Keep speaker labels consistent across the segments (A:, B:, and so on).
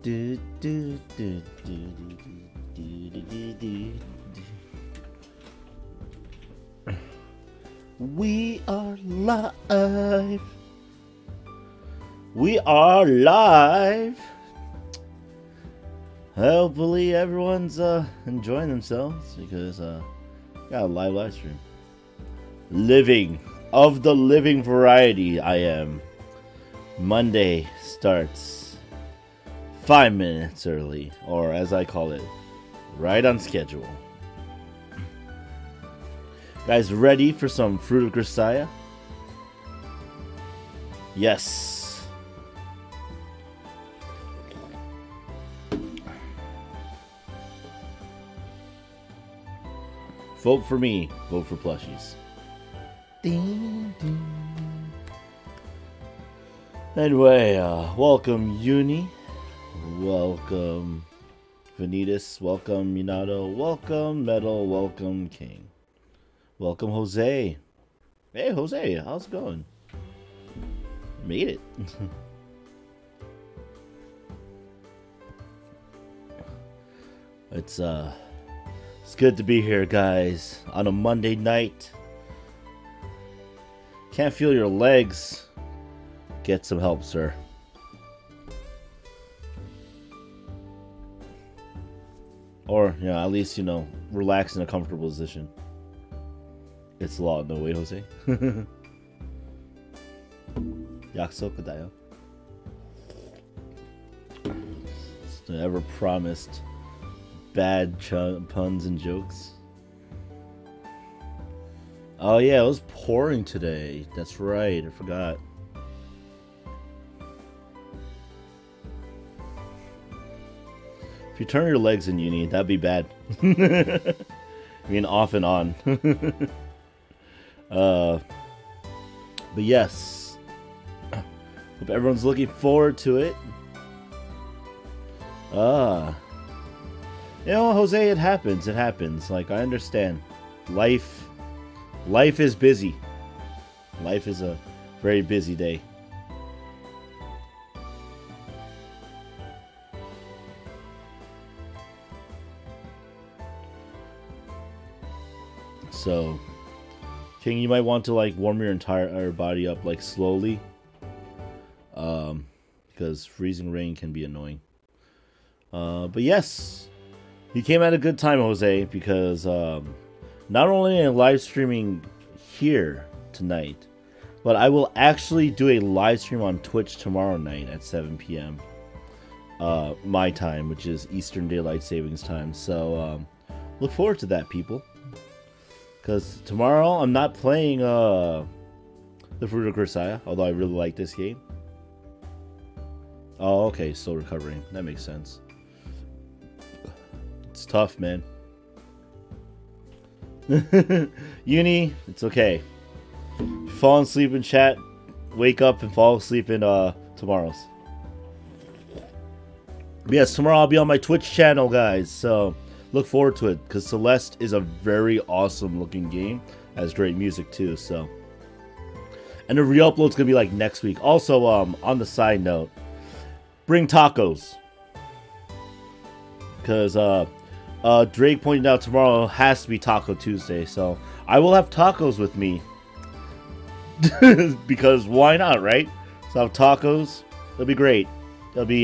A: Do, do, do, do, do, do, do, do. We are live. We are live. Hopefully everyone's enjoying themselves because got a live stream. Living of the living variety. I am. Monday starts 5 minutes early, or as I call it, right on schedule. Guys, ready for some Fruit of Grisaia? Yes. Vote for me. Vote for plushies. Ding, ding. Anyway, welcome Uni. Welcome Vanitas. Welcome Minato. Welcome Metal. Welcome King. Welcome Jose. Hey Jose, how's it going? Made it. It's good to be here, guys, on a Monday night. Can't feel your legs. Get some help, sir. Or, you know, at least, you know, relax in a comfortable position. It's law, no way, Jose. Yakusoku da yo. It's the ever promised bad puns and jokes. Oh yeah, it was pouring today. That's right, I forgot. If you turn your legs in Uni, that'd be bad. I mean, off and on. But yes, hope everyone's looking forward to it. You know, Jose, it happens. It happens. Like, I understand. Life is busy. Life is a very busy day. So, King, you might want to like warm your entire body up like slowly, because freezing rain can be annoying. But yes, you came at a good time, Jose, because not only am I live streaming here tonight, but I will actually do a live stream on Twitch tomorrow night at 7 p.m. My time, which is Eastern Daylight Savings Time. So look forward to that, people. Because tomorrow I'm not playing the Fruit of Grisaia, although I really like this game. Oh, okay, still recovering. That makes sense. It's tough, man. Uni, it's okay. If you fall asleep in chat, wake up and fall asleep in tomorrow's. But yes, tomorrow I'll be on my Twitch channel, guys, so look forward to it, because Celeste is a very awesome looking game. Has great music too, so. And the re-upload's gonna be like next week. Also, on the side note, bring tacos. Because Drake pointed out tomorrow has to be Taco Tuesday, so I will have tacos with me. Because why not, right? So I'll have tacos. It'll be great. It'll be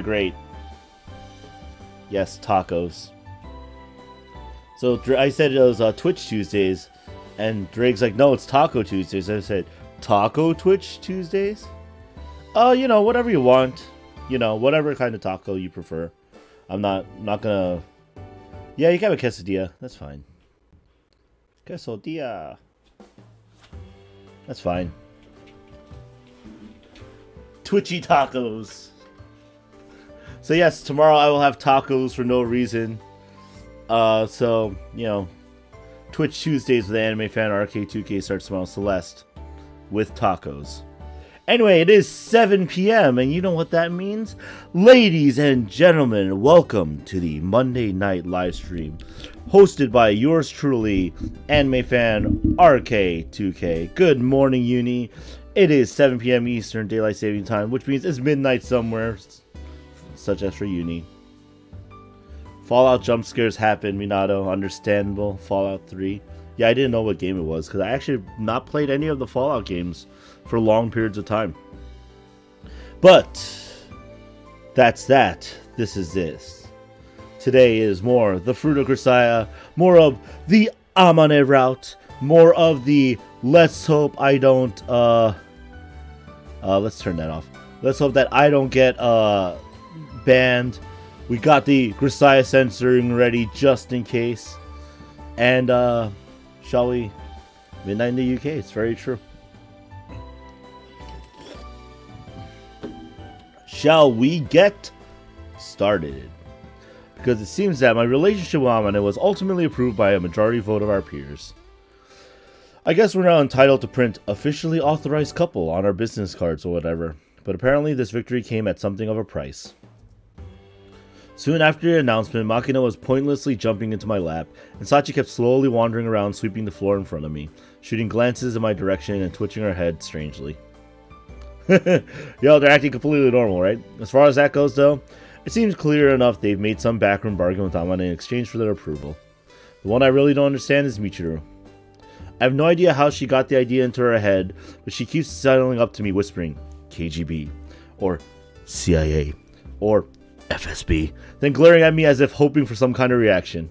A: great. Yes, tacos. So I said it was Twitch Tuesdays, and Drake's like, no, it's Taco Tuesdays. I said, Taco Twitch Tuesdays? Oh, you know, whatever you want. You know, whatever kind of taco you prefer. I'm not gonna... Yeah, you can have a quesadilla. That's fine. Quesadilla. That's fine. Twitchy tacos. So yes, tomorrow I will have tacos for no reason. So, you know, Twitch Tuesdays with animefanrk2k starts tomorrow. Celeste with tacos. Anyway, it is 7 p.m. and you know what that means? Ladies and gentlemen, welcome to the Monday Night Livestream, hosted by yours truly, animefanrk2k. Good morning, Uni. It is 7 p.m. Eastern Daylight Saving Time, which means it's midnight somewhere. such as for uni. Fallout jump scares happen, Minato. Understandable. Fallout 3. Yeah, I didn't know what game it was because I actually have not played any of the Fallout games for long periods of time. But that's that. This is this. Today is more the Fruit of Grisaia, more of the Amane route, more of the let's hope I don't let's turn that off. Let's hope that I don't get banned. We got the Grisaia censoring ready just in case. And shall we? Midnight in the UK, it's very true. Shall we get started? Because it seems that my relationship with Amane was ultimately approved by a majority vote of our peers. I guess we're now entitled to print officially authorized couple on our business cards or whatever, but apparently this victory came at something of a price. Soon after the announcement, Makina was pointlessly jumping into my lap, and Sachi kept slowly wandering around, sweeping the floor in front of me, shooting glances in my direction and twitching her head strangely. Yo, they're acting completely normal, right? As far as that goes, though, it seems clear enough they've made some backroom bargain with Amane in exchange for their approval. The one I really don't understand is Michiru. I have no idea how she got the idea into her head, but she keeps sidling up to me whispering, KGB, or CIA, or FSB, then glaring at me as if hoping for some kind of reaction.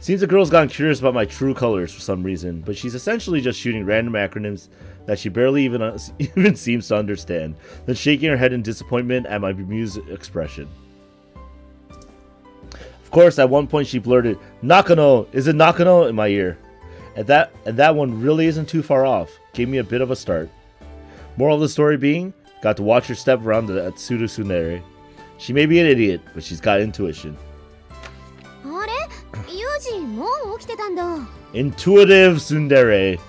A: Seems the girl's gotten curious about my true colors for some reason, but she's essentially just shooting random acronyms that she barely even seems to understand, then shaking her head in disappointment at my bemused expression. Of course, at one point she blurted, "Nakano! Is it Nakano?" in my ear. And that one really isn't too far off. Gave me a bit of a start. Moral of the story being, got to watch her step around the Atsuru Tsundere. She may be an idiot, but she's got intuition. Intuitive Tsundere.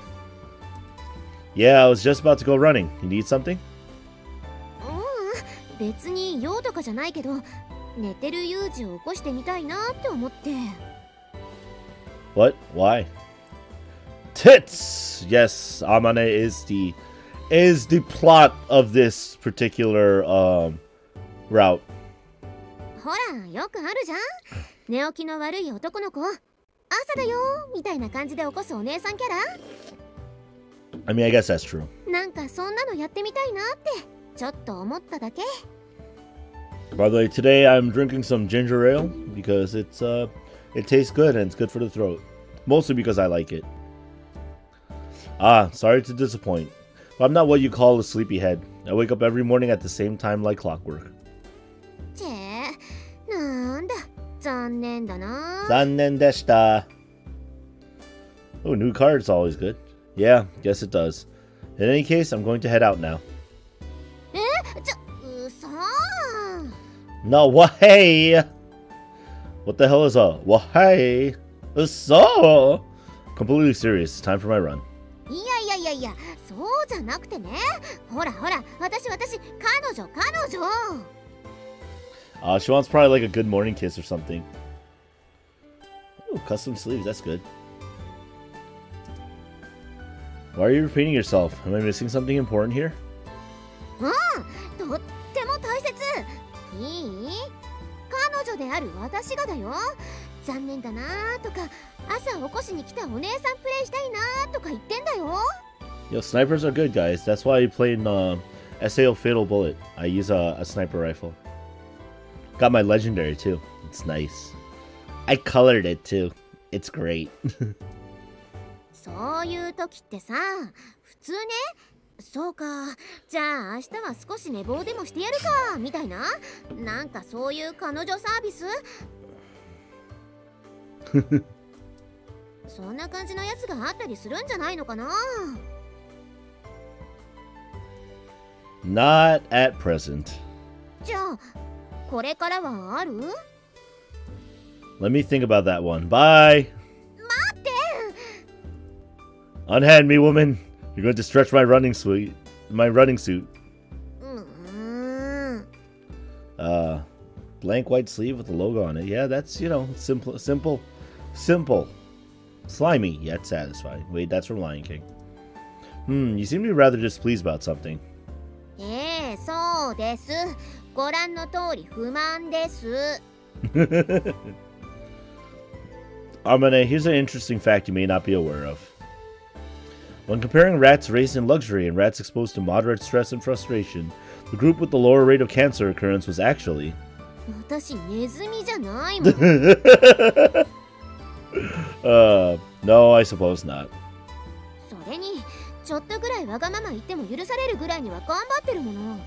A: Yeah, I was just about to go running. You need something? What? Why? Tits! Yes, Amane is the plot of this particular route. I mean, I guess that's true. By the way, today I'm drinking some ginger ale because it tastes good and it's good for the throat. Mostly because I like it. Sorry to disappoint, but I'm not what you call a sleepyhead. I wake up every morning at the same time like clockwork. Zannen deshita. Oh, new card's always good. Yeah, guess it does. In any case, I'm going to head out now. No way! What the hell is a wahey? So completely serious. It's time for my run. She wants probably like a good morning kiss or something. Ooh, custom sleeves, that's good. Why are you repeating yourself? Am I missing something important here? Yo, snipers are good, guys. That's why I play in SAO Fatal Bullet. I use a sniper rifle. Got my legendary too. It's nice. I colored it too. It's great. Not at present. Let me think about that one. Bye. Unhand me, woman. You're going to stretch my running suit. Blank white sleeve with the logo on it. Yeah, that's, you know, simple. Slimy yet satisfying. Wait, that's from Lion King. You seem to be rather displeased about something.
B: ご覧の通り不満です。
A: Amane, here's an interesting fact you may not be aware of. When comparing rats raised in luxury and rats exposed to moderate stress and frustration, the group with the lower rate of cancer occurrence was actually...
B: 私ネズミじゃないもん。
A: No, I suppose not.
B: それにちょっとぐらいわがまま言っても許されるぐらいには頑張ってるもの。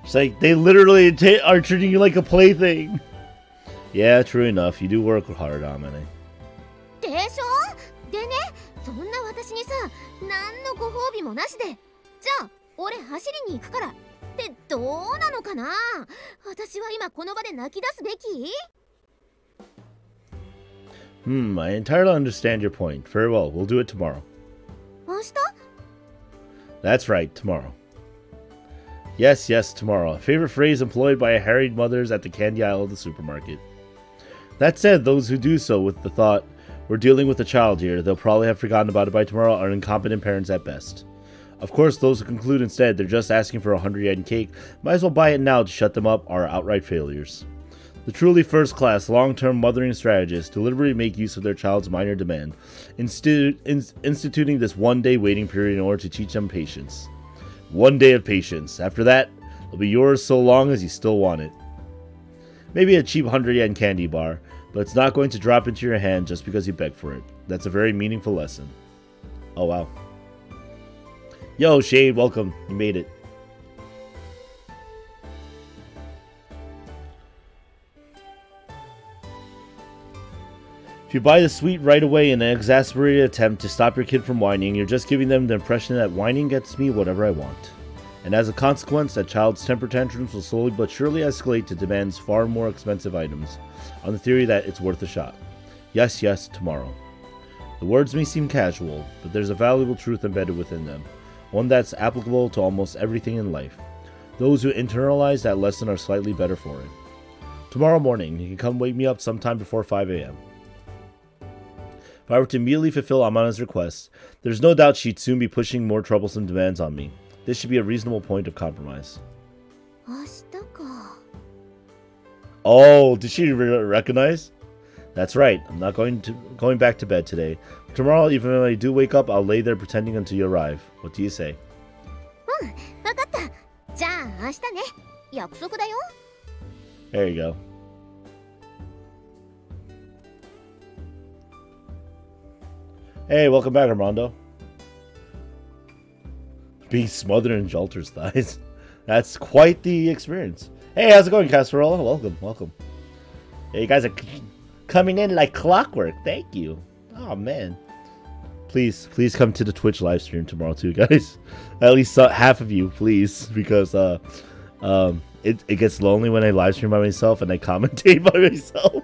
A: It's like they literally are treating you like a plaything. Yeah, true enough. You do work hard, Amane.
B: でしょ？でね、そんな私にさ、何のご褒美もなしで、じゃあ俺走りに行くからってどうなのかな？私は今この場で泣き出すべき？
A: I entirely understand your point. Very well, we'll do it tomorrow.
B: 明日？
A: That's right, tomorrow. Yes, yes, tomorrow. A favorite phrase employed by harried mothers at the candy aisle of the supermarket. That said, those who do so with the thought, we're dealing with a child here, they'll probably have forgotten about it by tomorrow, are incompetent parents at best. Of course, those who conclude instead they're just asking for a 100-yen cake, might as well buy it now to shut them up, are outright failures. The truly first-class, long-term mothering strategists deliberately make use of their child's minor demand, instituting this one-day waiting period in order to teach them patience. 1 day of patience. After that, it'll be yours so long as you still want it. Maybe a cheap 100-yen candy bar, but it's not going to drop into your hand just because you beg for it. That's a very meaningful lesson. Oh, wow. Yo, Shade, welcome. You made it. If you buy the sweet right away in an exasperated attempt to stop your kid from whining, you're just giving them the impression that whining gets me whatever I want. And as a consequence, that child's temper tantrums will slowly but surely escalate to demands far more expensive items, on the theory that it's worth a shot. Yes, yes, tomorrow. The words may seem casual, but there's a valuable truth embedded within them, one that's applicable to almost everything in life. Those who internalize that lesson are slightly better for it. Tomorrow morning, you can come wake me up sometime before 5 a.m. If I were to immediately fulfill Amane's request, there's no doubt she'd soon be pushing more troublesome demands on me. This should be a reasonable point of compromise. Oh, did she recognize? That's right, I'm not going back to bed today. Tomorrow, even when I do wake up, I'll lay there pretending until you arrive. What do you say? There you go. Hey, welcome back, Armando. Being smothered in Jolter's thighs. That's quite the experience. Hey, how's it going, Casserola? Welcome, welcome. Hey, you guys are coming in like clockwork. Thank you. Oh, man. Please come to the Twitch live stream tomorrow too, guys. At least half of you, please. Because it gets lonely when I live stream by myself and I commentate by myself.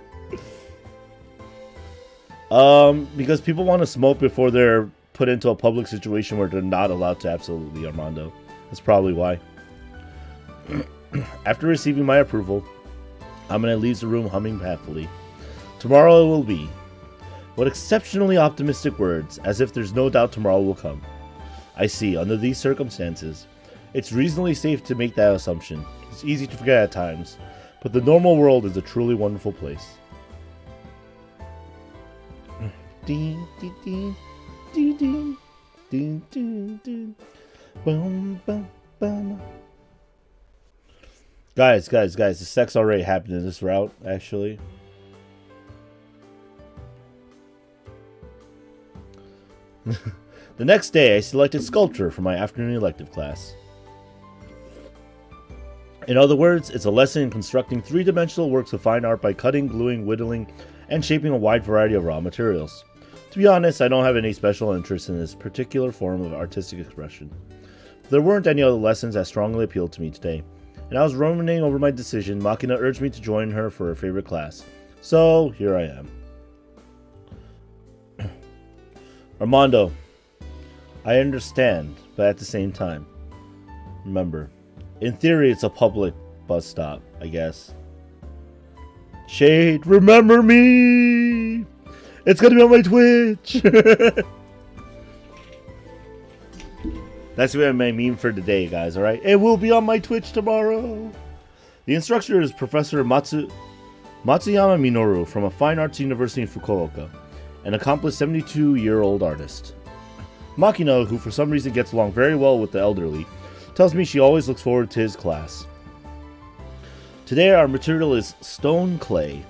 A: Because people want to smoke before they're put into a public situation where they're not allowed to. Absolutely, Armando. That's probably why. After receiving my approval, Amane leaves the room humming happily. Tomorrow it will be. What exceptionally optimistic words, as if there's no doubt tomorrow will come. I see, under these circumstances, it's reasonably safe to make that assumption. It's easy to forget at times, but the normal world is a truly wonderful place. Ding, ding, ding, ding, ding, ding, ding, ding. Boom, boom, boom. Guys, the sex already happened in this route, actually. The next day, I selected sculpture for my afternoon elective class. In other words, it's a lesson in constructing three-dimensional works of fine art by cutting, gluing, whittling, and shaping a wide variety of raw materials. To be honest, I don't have any special interest in this particular form of artistic expression. There weren't any other lessons that strongly appealed to me today, and I was ruminating over my decision. Makina urged me to join her for her favorite class. So, here I am. Armando, I understand, but at the same time, remember, in theory it's a public bus stop, I guess. Shade, remember me! It's gonna be on my Twitch! That's what my meme for today, guys, alright? It will be on my Twitch tomorrow. The instructor is Professor Matsuyama Minoru from a fine arts university in Fukuoka, an accomplished 72-year-old artist. Makina, who for some reason gets along very well with the elderly, tells me she always looks forward to his class. Today our material is stone clay.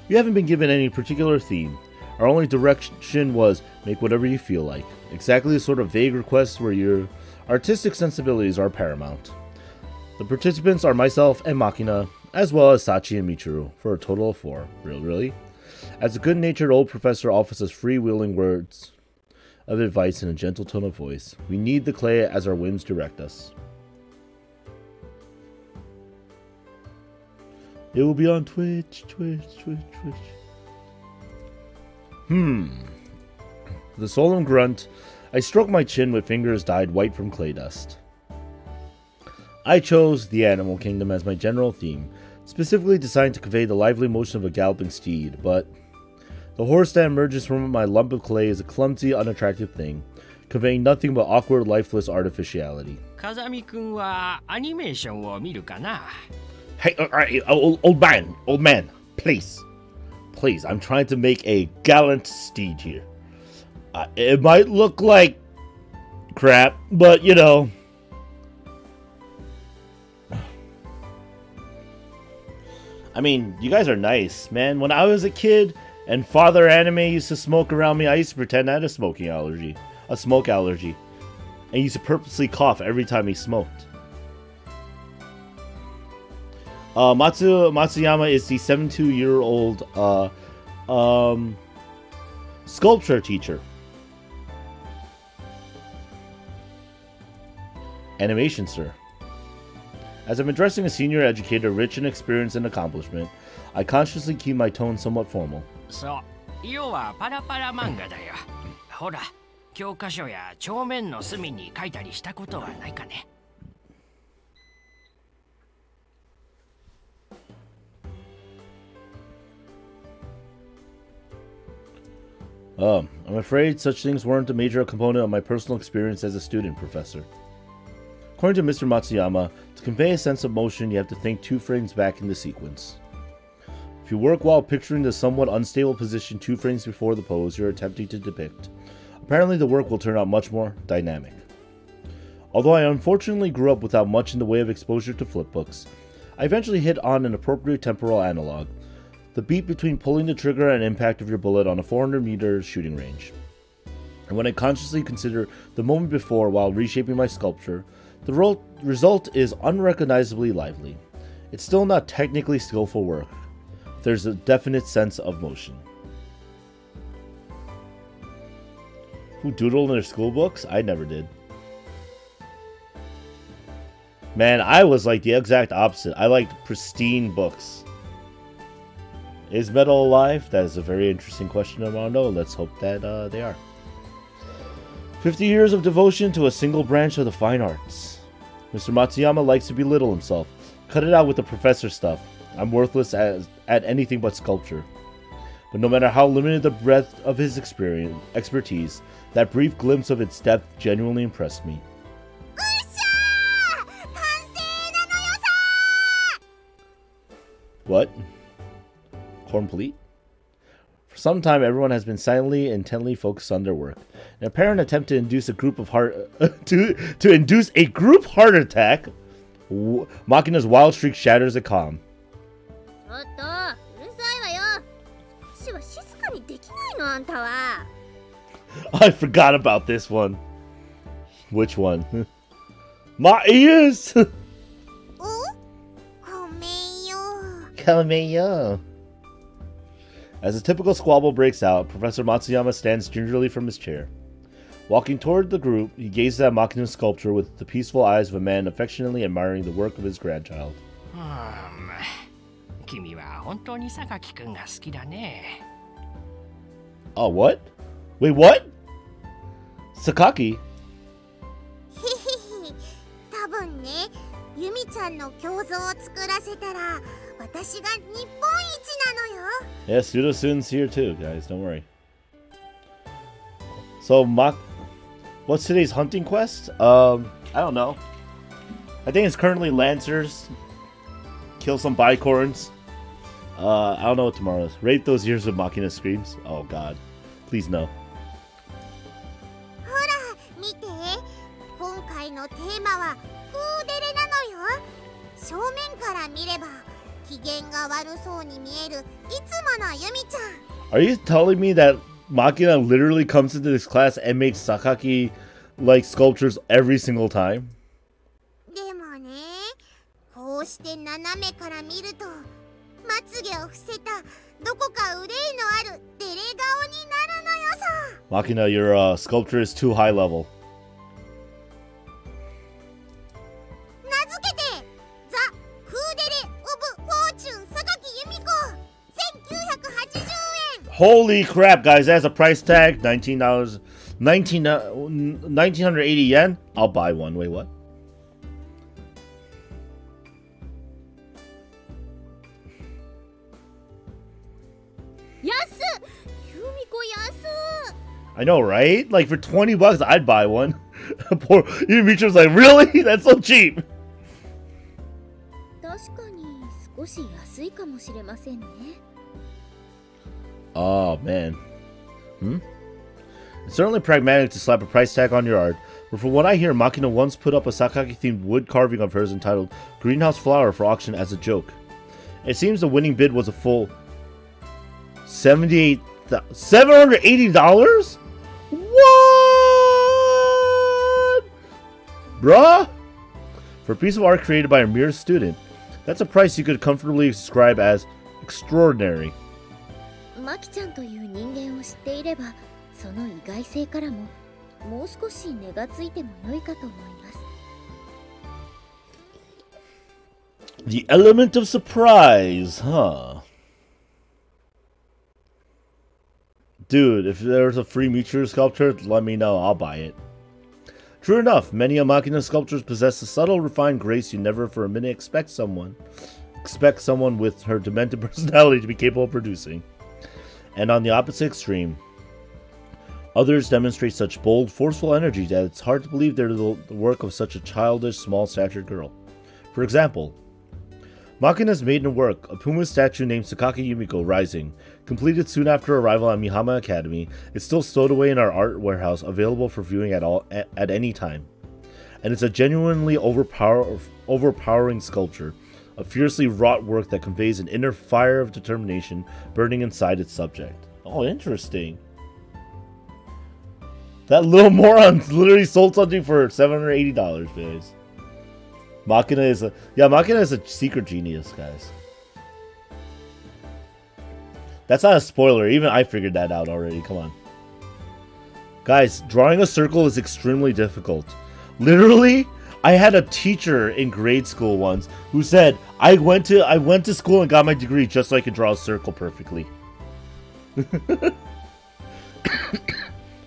A: We haven't been given any particular theme. Our only direction was make whatever you feel like. Exactly the sort of vague request where your artistic sensibilities are paramount. The participants are myself and Makina, as well as Sachi and Michiru, for a total of 4. Really? As a good-natured old professor offers us freewheeling words of advice in a gentle tone of voice, we need the clay as our whims direct us. It will be on Twitch. The solemn grunt. I stroke my chin with fingers dyed white from clay dust. I chose the animal kingdom as my general theme, specifically designed to convey the lively motion of a galloping steed, but the horse that emerges from my lump of clay is a clumsy, unattractive thing, conveying nothing but awkward, lifeless artificiality.
C: Kazami-kun wa animation wo miru kana?
A: Hey, old man, please, I'm trying to make a gallant steed here. It might look like crap, but you know. I mean, you guys are nice, man. When I was a kid and Father Anime used to smoke around me, I used to pretend I had a smoke allergy. And used to purposely cough every time he smoked. Matsuyama is the 72-year-old sculpture teacher. Animation, sir. As I'm addressing a senior educator rich in experience and accomplishment, I consciously keep my tone somewhat formal.
C: So, 要はパラパラ漫画だよ。ほら、教科書や帳面の隅に書いたりしたことはないかね。
A: I'm afraid such things weren't a major component of my personal experience as a student, Professor. According to Mr. Matsuyama, to convey a sense of motion, you have to think 2 frames back in the sequence. If you work while picturing the somewhat unstable position 2 frames before the pose you're attempting to depict, apparently the work will turn out much more dynamic. Although I unfortunately grew up without much in the way of exposure to flipbooks, I eventually hit on an appropriate temporal analog, the beat between pulling the trigger and impact of your bullet on a 400-meter shooting range. And when I consciously consider the moment before while reshaping my sculpture, the result is unrecognizably lively. It's still not technically skillful work. There's a definite sense of motion. Who doodled in their school books? I never did. Man, I was like the exact opposite. I liked pristine books. Is metal alive? That is a very interesting question I want to know. Let's hope that they are. 50 years of devotion to a single branch of the fine arts. Mr. Matsuyama likes to belittle himself. Cut it out with the professor stuff. I'm worthless at anything but sculpture. But no matter how limited the breadth of his expertise, that brief glimpse of its depth genuinely impressed me. What? Complete? For some time, everyone has been silently and intently focused on their work. An apparent attempt to induce a group heart attack. Makina's wild shriek shatters the calm. I forgot about this one. Which one? My ears! Kameyo. As a typical squabble breaks out, Professor Matsuyama stands gingerly from his chair. Walking toward the group, he gazes at Makina's sculpture with the peaceful eyes of a man affectionately admiring the work of his grandchild. Oh, what? Wait, what? Sakaki? Yeah, pseudo students here too, guys. Don't worry. So, what's today's hunting quest? Can I don't know. I think it's currently Lancers. Kill some bicorns. I don't know what tomorrow is. Rate those years with Machina screams. Oh god. Please no.
B: ほら見て、今回のテーマはクーデレなのよ。正面から見れば機嫌が悪そうに見えるいつものユミちゃん。
A: Are you telling me that Machina literally comes into this class and makes Sakaki like sculptures every single time?
B: でもね、こうして斜めから見るとまつげを伏せたどこか憂いのあるデレ顔になるのよさ。
A: Machina, your sculpture is too high level.
B: 名付けてザ・クーデレ・オブ・フォーチュン榊由美子1980円。
A: Holy crap, guys, that's a price tag. $19, 1980 yen? I'll buy one. Wait, what? I know, right? Like for 20 bucks, I'd buy one. Poor Yumichu's like, really? That's so cheap.
B: 確かに少し安いかもしれませんね。
A: Oh man. It's certainly pragmatic to slap a price tag on your art, but from what I hear, Machina once put up a Sakaki-themed wood carving of hers entitled Greenhouse Flower for auction as a joke. It seems the winning bid was a full $780? What? Bruh? For a piece of art created by a mere student, that's a price you could comfortably describe as extraordinary.
B: マキちゃんという人間を知っていれば、その意外性からももう少し値がついても良いかと思います。
A: The element of surprise, huh? Dude, if there's a free Michiru sculpture, let me know, I'll buy it. True enough, many Machina sculptures possess a subtle, refined grace you never for a minute expect someone with her demented personality to be capable of producing. And on the opposite extreme, others demonstrate such bold, forceful energy that it's hard to believe they're the work of such a childish, small-statured girl. For example, Machina's maiden work, a Puma statue named Sakaki Yumiko Rising, completed soon after arrival at Mihama Academy, is still stowed away in our art warehouse, available for viewing at any time. And it's a genuinely overpowering sculpture, a fiercely wrought work that conveys an inner fire of determination burning inside its subject. Oh, interesting. That little moron literally sold something for $780, guys. Machina is a secret genius, guys. That's not a spoiler. Even I figured that out already. Come on. Guys, drawing a circle is extremely difficult. Literally, I had a teacher in grade school once who said, I went to school and got my degree just so I could draw a circle perfectly.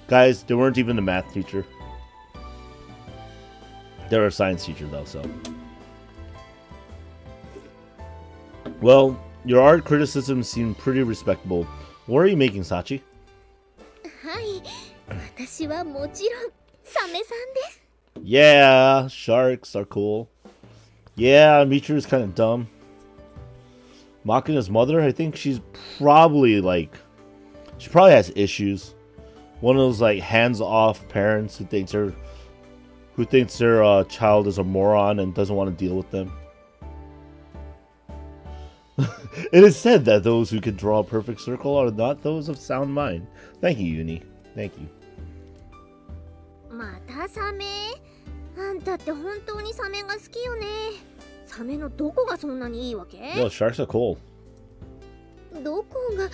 A: Guys, they weren't even a math teacher. They're a science teacher though, so. Well, your art criticism seemed pretty respectable. What are you making, Sachi?
B: はい、私はもちろんサメさんです。
A: Yeah, sharks are cool. Yeah, Michiru is kind of dumb. Machina's mother, I think she probably has issues. One of those like hands-off parents who thinks their child is a moron and doesn't want to deal with them. It is said that those who can draw a perfect circle are not those of sound mind. Thank you, Uni. Thank you.
B: またサメ？あんたって本当にサメが好きよね。サメのどこがそんなにいいわけ？
A: No, sharks are cool.
B: どこが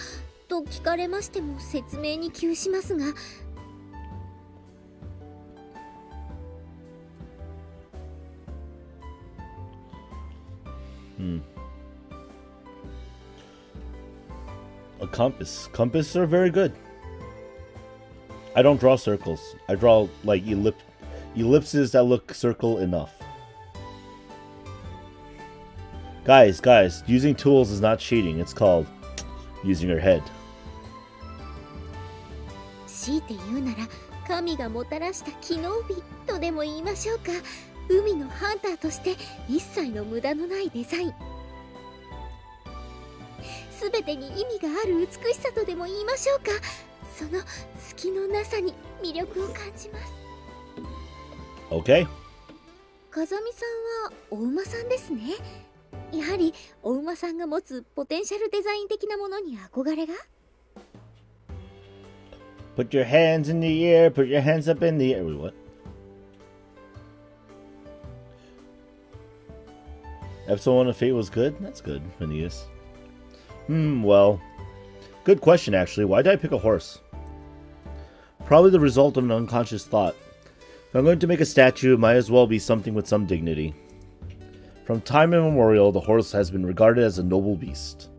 B: と聞かれましても説明に窮しますが。
A: A compass. Compasses are very good. I don't draw circles. I draw like ellipses that look circle enough. Guys, using tools is not cheating. It's called using your head.
B: 強いて言うなら神がもたらした機能美とでも言いましょうか。海のハンターとして一切の無駄のないデザイン。全てに意味がある美しさとでも言いましょうか。その隙のなさに魅力を感じます。
A: Okay.
B: 風見さんはお馬さんですね。やはりお馬さんが持つポテンシャルデザイン的なものに憧れが。
A: Put your hands in the air, put your hands up in the air. Wait, what? Episode 1 of Fate was good? That's good, Phineas. Well, good question actually. Why did I pick a horse? Probably the result of an unconscious thought. If I'm going to make a statue, it might as well be something with some dignity. From time immemorial, the horse has been regarded as a noble beast.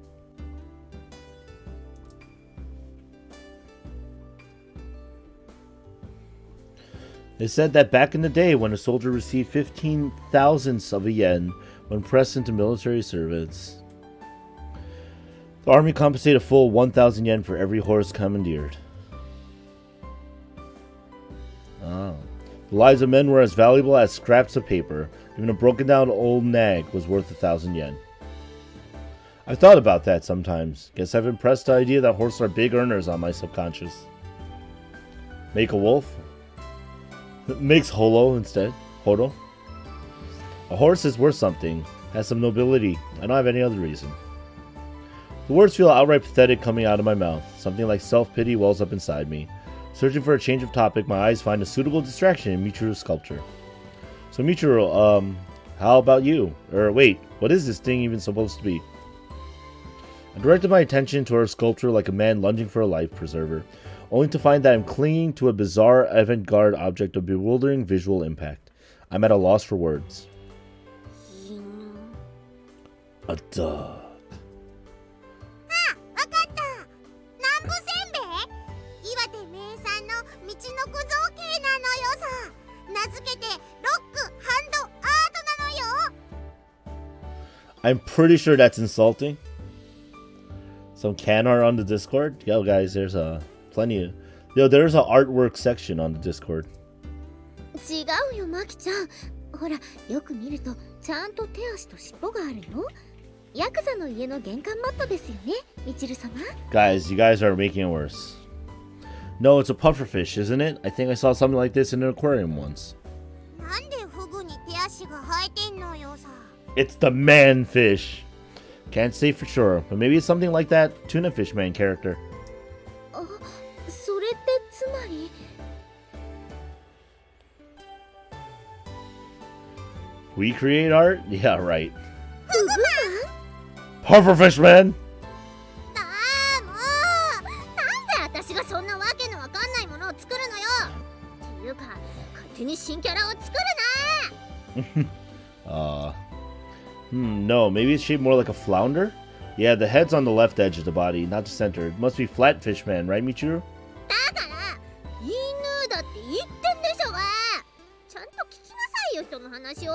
A: They said that back in the day, when a soldier received 15 thousandths of a yen when pressed into military service, the army compensated a full 1,000 yen for every horse commandeered. Oh. The lives of men were as valuable as scraps of paper. Even a broken down old nag was worth 1,000 yen. I've thought about that sometimes. Guess I've impressed the idea that horses are big earners on my subconscious. Make a wolf? Makes holo instead. Hodo. A horse is worth something. Has some nobility. I don't have any other reason. The words feel outright pathetic coming out of my mouth. Something like self-pity wells up inside me. Searching for a change of topic, my eyes find a suitable distraction in Michiru's sculpture. So Michiru, how about you? Or wait, what is this thing even supposed to be? I directed my attention to her sculpture like a man lunging for a life preserver, only to find that I'm clinging to a bizarre avant-garde object of bewildering visual impact. I'm at a loss for words. A dog. I'm pretty sure that's insulting. Some can art on the Discord. Yo, guys, there's plenty of... Yo, there's an artwork section on the Discord.
B: 違うよ、マキちゃん。ほら、よく見るとちゃんと手足と尻尾があるよ。ヤクザの家の玄関マットですよね、ミチル様。
A: Guys, you guys are making it worse. No, it's a pufferfish, isn't it? I think I saw something like this in an aquarium once.
B: なんでフグに手足が生えてんのよさ。
A: It's the manfish. Can't say for sure, but maybe it's something like that tuna fish man character.
B: あ、それってつまり
A: We create art? Yeah, right. Pufferfish man.
B: ああ、もうなんで私がそんなわけのわかんないものを作るのよ。っていうか、勝手に新キャラを作るな。
A: No, maybe it's shaped more like a flounder? Yeah, the head's on the left edge of the body, not the center. It must be flatfish man, right, Michiru?
B: だから犬だって言ってんでしょうが。ちゃんと聞きなさいよ、人の話を。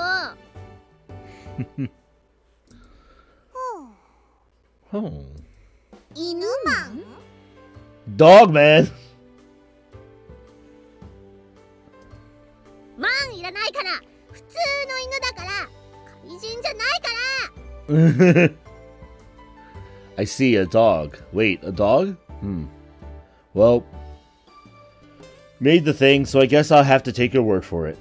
B: 犬マン
A: Dog man.
B: マンいらないから。普通の犬だから。怪人じゃないから。
A: I see a dog. Wait, a dog? Well, made the thing, so I guess I'll have to take your word for it.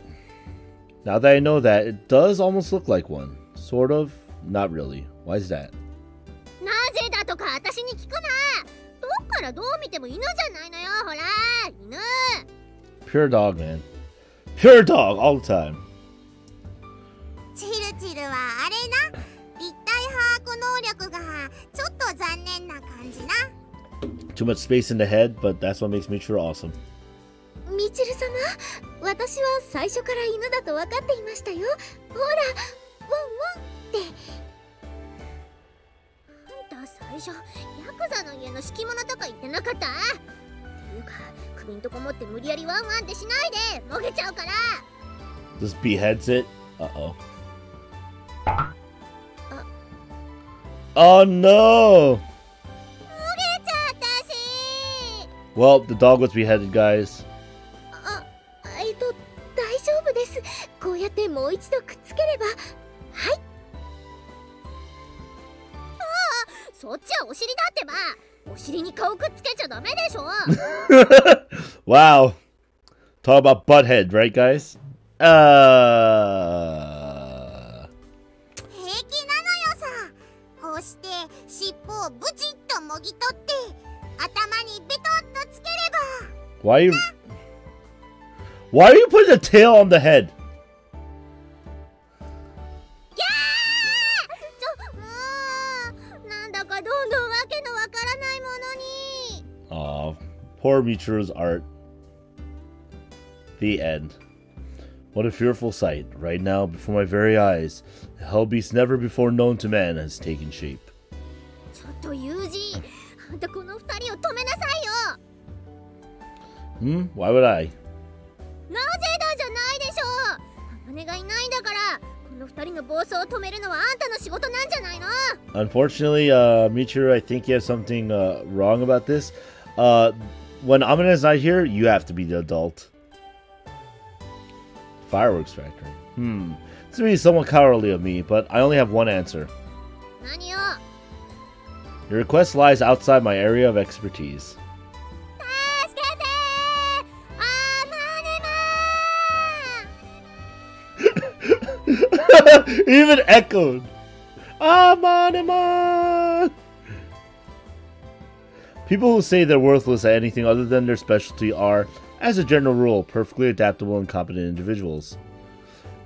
A: Now that I know that, it does almost look like one. Sort of. Not really. Why is that?
B: なぜだとか私に聞くな。どっからどう見ても犬じゃないのよ。ほら、犬。
A: Pure dog, man. Pure dog all the time.
B: チルチルはあれな。立体把握能力がちょっと残念な感じな。
A: Too much space in the head, but that's what makes Michiru awesome.
B: ミチル様、私は最初から犬だと分かっていましたよ。ほら、ワンワンって。あんた最初、ヤクザの家の敷物とか言ってなかった？っていうか、首んとこ持って無理やりワンワンってしないで、もげちゃうから。
A: Just beheads it. Uh-oh. Oh no!
B: Well,
A: the dog was beheaded, guys.
B: こうやってもう一度くっつければ。はい。ああ、そっちはお尻だってば。お尻に顔くっつけちゃダメでしょ。
A: Wow. Talk about butthead, right, guys?
B: 平気なのよさ。こうして尻尾をブチッともぎ取って頭にベトッとつければ。
A: Why are you putting a tail on the head?
B: なんだかどんどんわけのわからないものに。
A: Aw, poor Michiru's art. The end. What a fearful sight. Right now, before my very eyes, the hell beast never before known to man has taken shape.
B: ちょっとユージ、あんたこの二人を止めなさいよ。
A: Why would I?
B: なぜだじゃないでしょう。姉がいないんだから、この二人の暴走を止めるのはあんたの仕事なんじゃないの？
A: Unfortunately, Michiru, I think you have something wrong about this. When Amane is not here, you have to be the adult. Fireworks factory. This may be somewhat cowardly of me, but I only have one answer.
B: 何よ。
A: Your request lies outside my area of expertise.
B: 助けてー。
A: Even echoed. Amane. People who say they're worthless at anything other than their specialty are, as a general rule, perfectly adaptable and competent individuals.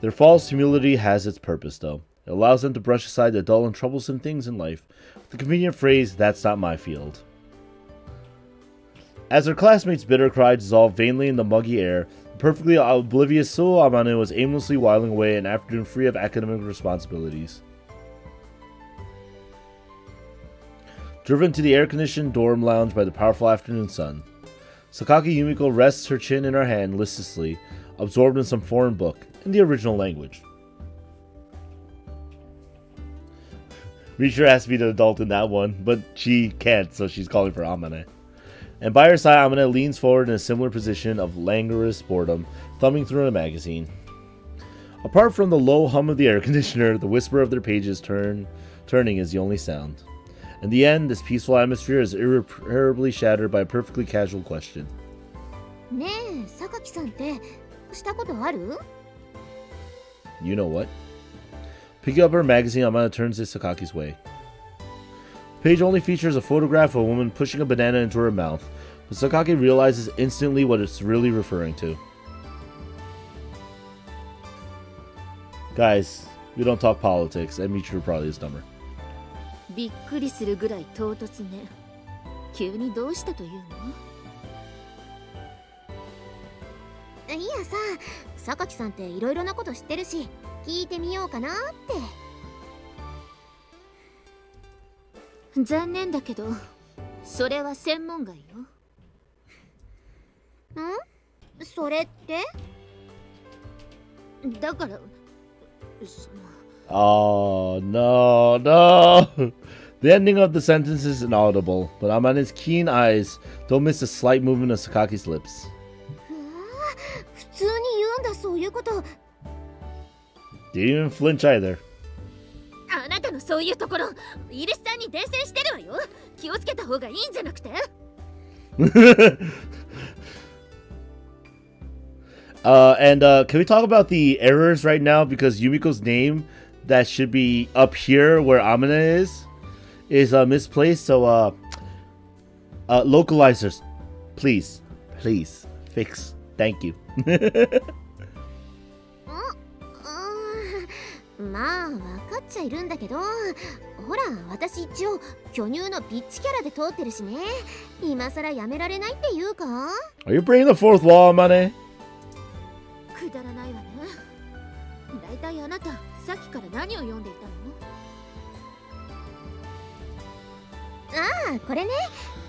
A: Their false humility has its purpose, though. It allows them to brush aside the dull and troublesome things in life with the convenient phrase, "That's not my field." As her classmates' bitter cry dissolved vainly in the muggy air, the perfectly oblivious Sou Amane was aimlessly whiling away an afternoon free of academic responsibilities. Driven to the air-conditioned dorm lounge by the powerful afternoon sun, Sakaki Yumiko rests her chin in her hand listlessly, absorbed in some foreign book, in the original language. Michiru has to be the adult in that one, but she can't, so she's calling for Amane. And by her side, Amane leans forward in a similar position of languorous boredom, thumbing through a magazine. Apart from the low hum of the air conditioner, the whisper of their pages turning is the only sound. In the end, this peaceful atmosphere is irreparably shattered by a perfectly casual question.
B: ねえ、榊さんってしたことある？
A: You know what? Picking up her magazine, Amane turns it Sakaki's way. The page only features a photograph of a woman pushing a banana into her mouth, but Sakaki realizes instantly what it's really referring to. Guys, we don't talk politics, and Michiru probably is dumber.
B: びっくりするぐらい唐突ね。急にどうしたというの？いやさ、榊さんっていろいろなこと知ってるし、聞いてみようかなって。残念だけど、それは専門外よ。ん？それって？だから、その。
A: Oh, no. The ending of the sentence is inaudible, but Amane's keen eyes don't miss a slight movement of Sakaki's lips.
B: 普通に言うんだ、そういうこと。
A: Didn't even flinch either.
B: あなたのそういうところ、イリスさんに伝染してるわよ。気をつけた方がいいんじゃなくて。
A: Can we talk about the errors right now? Because Yumiko's name that should be up here where Amane is misplaced. So, localizers, please fix. Thank you.
B: まあ分かっちゃいるんだけど、ほら私一応巨乳のビッチキャラで通ってるしね。今さらやめられないっていうか？
A: Are you breaking the fourth wall, Amane?
B: くだらないわね。だいたいあなたさっきから何を読んでいたの？ああ、これね。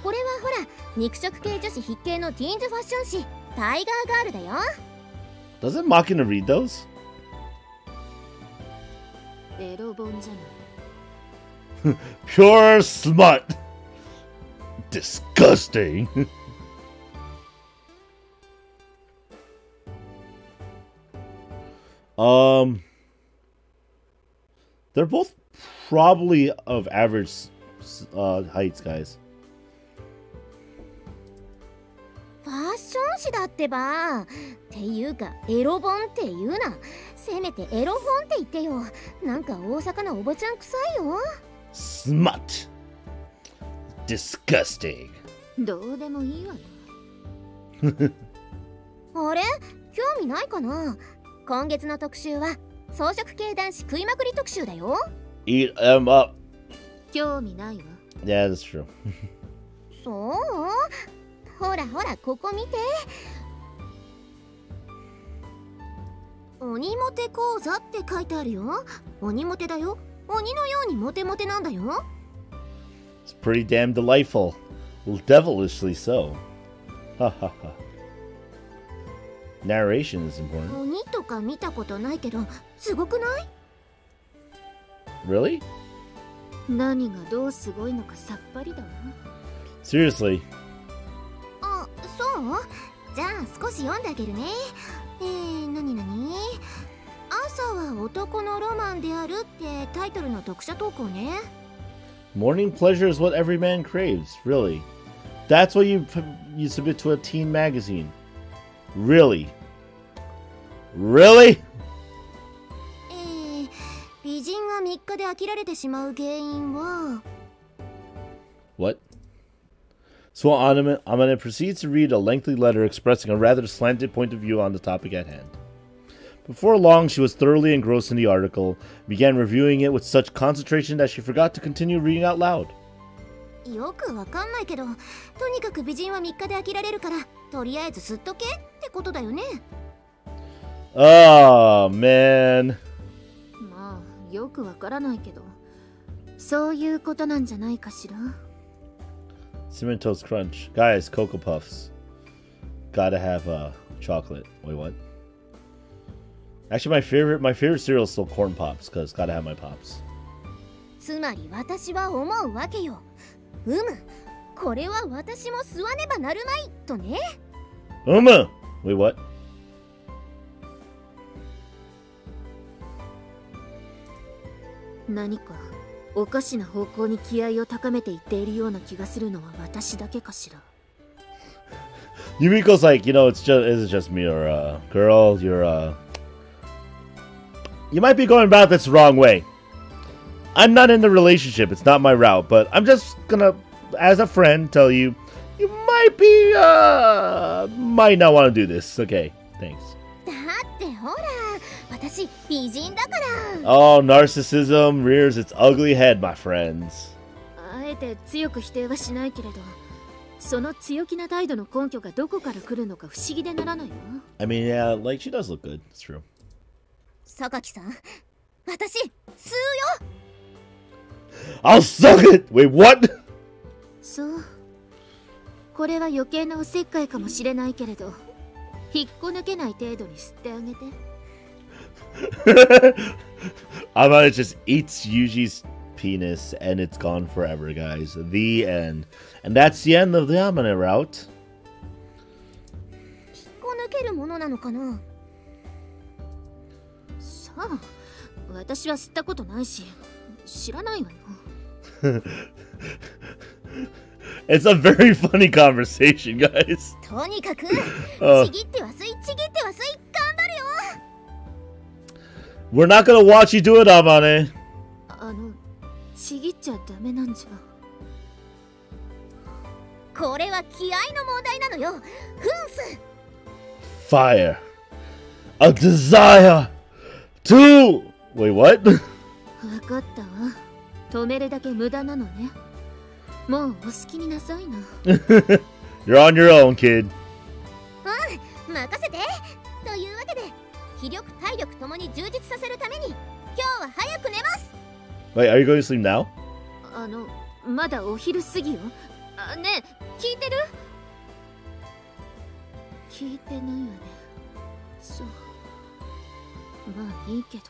B: これはほら肉食系女子必見のティーンズファッション誌タイガーガールだよ。
A: Doesn't Makina read those?
B: エロ本じゃない。
A: Pure smut. Disgusting. They're both probably of average heights, guys.
B: ファッション誌だってば。っていうかエロ本って言うな。せめてエロ本って言ってよ。なんか大阪のおばちゃん臭いよ。
A: Smut. Disgusting.
B: どうでもいいわね。あれ、興味ないかな。今月の特集は草食系男子食いまくり特集だよ。
A: Eat them up.
B: 興味ないわ。
A: Yeah, that's true.
B: そう？ほらほら、ここ見て。鬼モテ講座って書いてあるよ。鬼モテだよ。鬼のようにモテモテなんだよ。
A: It's pretty damn delightful. Devilishly so. Ha ha ha. Narration is important.
B: 鬼とか見たことないけど、すごくない？
A: Really?
B: 何がどうすごいのかさっぱりだわ。
A: Seriously?
B: あ、そう？じゃあ少し読んであげるね。なになに？朝は男のロマンであるってタイトルの読者投稿ね。
A: Morning pleasure is what every man craves. Really? That's what you submit to a teen magazine? Really? Really?
B: 美人が3日で飽きられてしまう原因は
A: What? So Amane proceeds to read a lengthy letter expressing a rather slanted point of view on the topic at hand. Before long, she was thoroughly engrossed in the article, began reviewing it with such concentration that she forgot to continue reading out loud.
B: よくわかんないけど、とにかく美人は3日で飽きられるから、とりあえず吸っとけってことだよね。
A: Oh, man.
B: まあ、よくわからないけど、そういうことなんじゃないかしら。
A: Cinnamon Toast Crunch. Guys, Cocoa Puffs. Gotta have chocolate. Wait, what? Actually, my favorite cereal is still Corn Pops, because gotta have my Pops.
B: つまり私は思うわけよ。これは私も吸わねばなるまいとね。
A: Wait, what?
B: 何かおかしな方向に気合を高めていっているような気がするのは私だけかしら。
A: Yumiko's like, is it just me or girl, you might be going about this the wrong way. I'm not in the relationship, it's not my route, but I'm just gonna, as a friend, tell you, you might not want to do this. Okay, thanks.
B: だってほら、私美人だから。
A: Oh, narcissism rears its ugly head, my friends.
B: あえて強く否定はしないけれど、その強気な態度の根拠がどこから来るのか不思議でならないわ。
A: I mean, yeah, like she does look good. It's true.
B: 榊さん、私吸うよ。
A: I'll suck it. Wait, what?
B: そう。これは余計なおせっかいかもしれないけれど、引っこ抜けない程度に吸ってあげて。
A: Amane just eats Yuji's penis and it's gone forever, guys. The end. And that's the end of the Amane route.
B: 引っこ抜けるものなのかな。さあ、私は吸ったことないし、知らないわよ。
A: It's a very funny conversation, guys.
B: とにかく、ちぎっては吸い、ちぎっては吸い、頑張るよ。
A: We're not gonna watch you do it, Amane.
B: ちぎっちゃダメなんじゃ。これは気合の問題なのよ。フンス。
A: Fire. A desire to... Wait, what?
B: わかったわ。止めるだけ無駄なのね。もうお好きになさいな。
A: You're on your own, kid.
B: 任せて。というわけで、気力体力ともに充実させるために、今日は早く寝ます。
A: Wait, are you going to sleep now?
B: まだお昼過ぎよ。ねえ、聞いてる？聞いてないわね。そう。まあいいけど。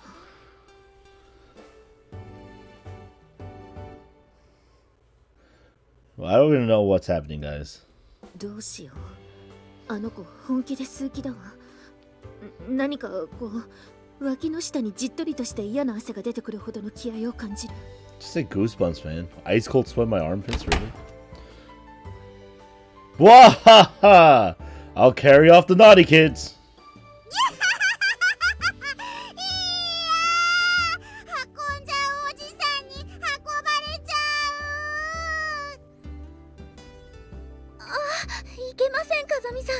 A: Well, I don't even know what's happening, guys.
B: どうしよう。あの子本気で吸う気だわ。何かこう
D: 脇の下にじっとりとした嫌な汗が出てくるほどの気合を感じる。
A: Just like goosebumps, man. Ice cold sweat in my armpits, really? Wahaha! I'll carry off the naughty kids.
B: 運んじゃうおじさんに運ばれちゃう。いけません、風見さん。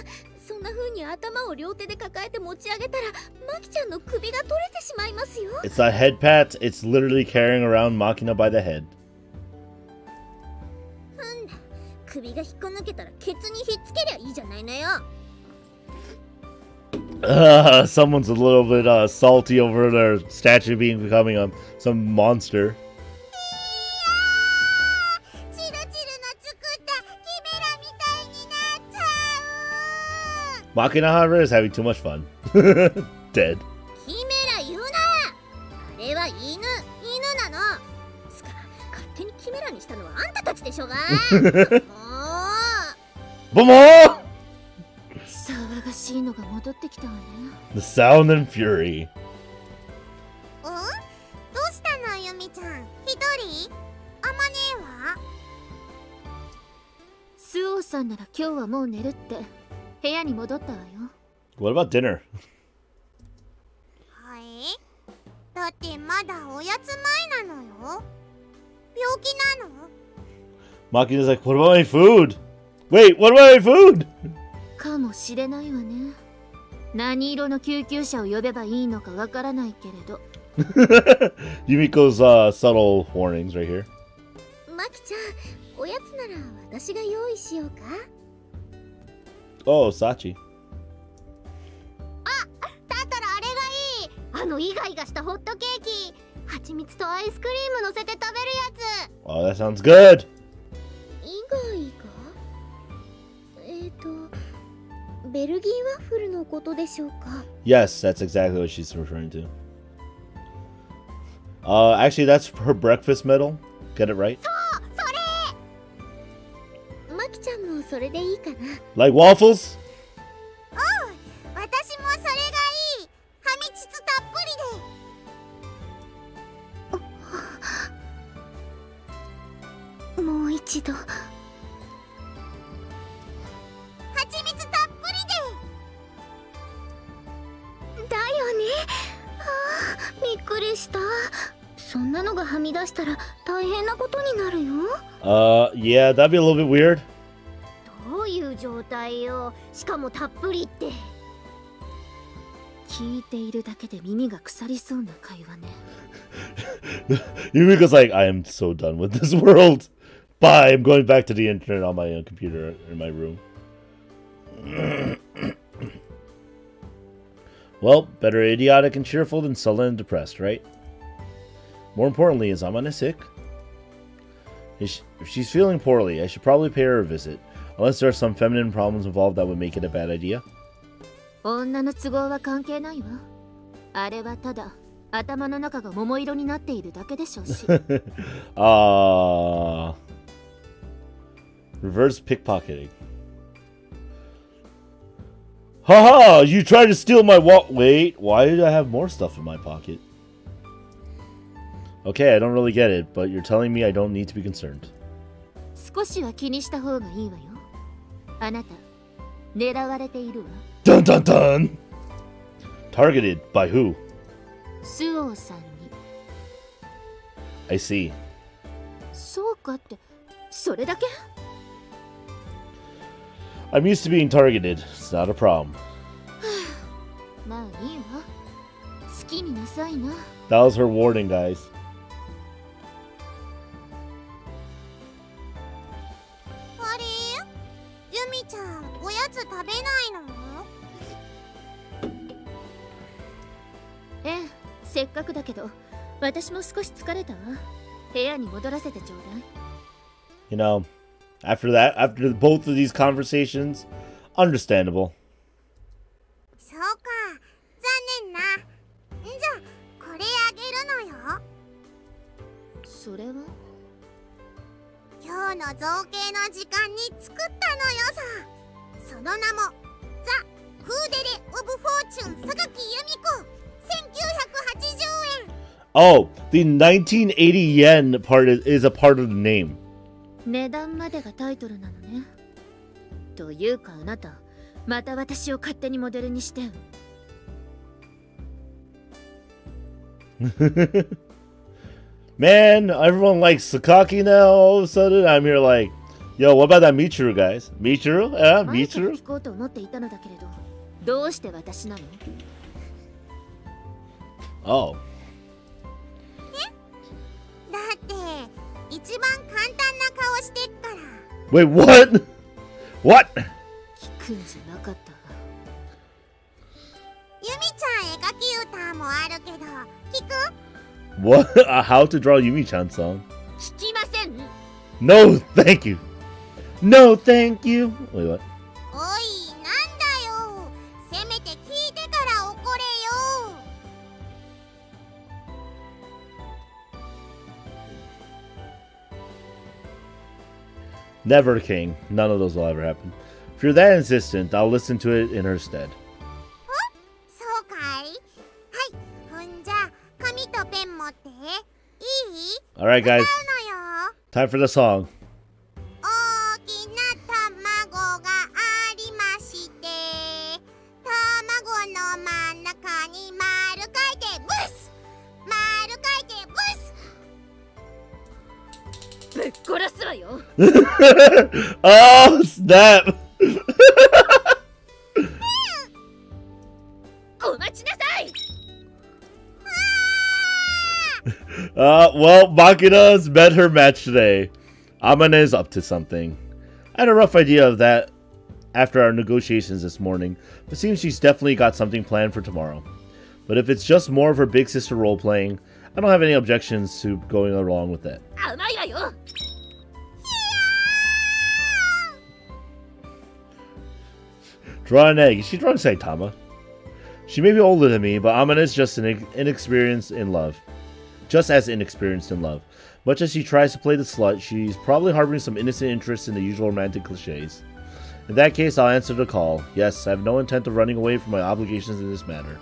B: そんな風に頭を両手で抱えて持ち上げたらマキちゃんの首が取れてしまいますよ。
A: It's not head pats, it's literally carrying around Machina by the head.
B: 首が引っこ抜けたらケツにひっつけりゃいいじゃないのよ。
A: Someone's a little bit salty over their statue becoming some monster.
B: チルチルの作ったキメラみたいになっちゃう。
A: Machina, however, is having too much fun. Dead.
B: キメラ言うな。あれは犬なの。つか勝手にキメラにしたのはあんたたちでしょうが。
A: Bomo!
D: 騒がしいのが戻ってきたわね。
A: The sound and fury.
B: どうしたのユミちゃん。一人？アマネは？
D: スオさんなら今日はもう寝るって部屋に戻ったわよ。
A: What about dinner?
B: はい。だってまだおやつ前なのよ。病気なの？
A: Machina's like, what about my food? Wait, what about my food?
D: かもしれないわね。何色の救急車を呼べばいいのかわからないけれど。
A: Yumiko's subtle warnings right here.
B: マキちゃん、おやつなら私が用意しようか。
A: Oh, Sachi.
B: だったらあれがいい。あのイガイガしたホットケーキ。蜂蜜とアイスクリーム乗せて食べるやつ。
A: Oh, that sounds good.
B: イガイガ？ベルギーワッフルのことでしょうか？
A: Yes, that's exactly what she's referring to. Actually, that's her breakfast medal. Get it right?
B: それ！マキちゃんもそれでいいかな。
A: Like waffles?
B: 私もそれがいい。はみちつたっぷりで。もう一度。はちみつたっぷりで。だよね。びっくりした。そんなのがはみ出したら大変なことになるよ。
A: Yeah, that'd be a little bit weird.
B: どういう状態よ。しかもたっぷりって。
D: 聞いているだけで耳が腐りそうな会話ね。
A: Yumiko's like, I am so done with this world. Bye, I'm going back to the internet on my own computer in my room. Well, better idiotic and cheerful than sullen and depressed, right? More importantly, is Amane sick? If she's feeling poorly, I should probably pay her a visit. Unless there are some feminine problems involved that would make it a bad idea.
D: 女の都合は関係ないわ。あれはただ頭の中が桃色になっているだけでしょうし。
A: Reverse pickpocketing. Haha! You tried to steal my Wait, why did I have more stuff in my pocket? Okay, I don't really get it, but you're telling me I don't need to be concerned.
D: 少しは気にした方がいいわよ。あなた、狙われているわ。
A: Dun dun dun! Targeted by who?
D: スオーさんに。
A: I see.
D: そうかって、それだけ？
A: I'm used to being targeted. It's not a problem.
D: まあいいわ。好きになさいな。
A: That was her warning, guys.
B: あれ？ユミちゃん、おやつ食べないの？
D: ええ、せっかくだけど、私も少し疲れたわ。部屋に戻らせてちょうだい。
A: You know, after both of these conversations, understandable.
B: そうか、残念な。じゃあ、これあげるのよ。
D: それは？
B: 今日の造形の時間に作ったのよさ。その名も、ザ・クーデレ・オブ・フォーチュン榊由美子
A: Oh, the 1980 yen part is a part of the name.
D: 値段までがタイトルなのね。というかあなた、また私を勝手にモデルにして。
A: Man, everyone likes Sakaki now. All of a sudden, I'm here like, yo, what about that Michiru, guys? Michiru? Yeah, Michiru?
D: 聞こうと思っていたのだけれど、どうして私なの？
A: Oh.
B: だって一番簡単な顔してっから。
A: Wait, what? What?
D: 聞くんじゃなかったわ。
B: ユミちゃん絵描き歌もあるけど聞く？
A: What? A How to Draw Yumi-chan song?
D: 聞きません。
A: No, thank you. No, thank you. Wait, what?
B: おい、なんだよ。せめて聞いてから怒れよ。
A: Never, King. None of those will ever happen. If you're that insistent, I'll listen to it in her stead.
B: そうかい？はい、ほんじゃ紙とペン持っていい？
A: Alright, guys.
B: 歌うのよ。
A: Time for the song.
B: 大きな卵がありまして、卵の真ん中に丸書いてブス、丸書いてブス。
D: ぶっ殺すわよ。
A: Oh, snap.
D: お待ちなさい。
A: Well, Makina's met her match today. Amane is up to something. I had a rough idea of that after our negotiations this morning, but seems she's definitely got something planned for tomorrow. But if it's just more of her big sister role-playing, I don't have any objections to going along with that.
D: 甘いわよ。
A: Draw an egg. Is she drawing Saitama? She may be older than me, but Amane is just inexperienced in love. Just as inexperienced in love. Much as she tries to play the slut, she's probably harboring some innocent interest in the usual romantic cliches. In that case, I'll answer the call. Yes, I have no intent of running away from my obligations in this matter.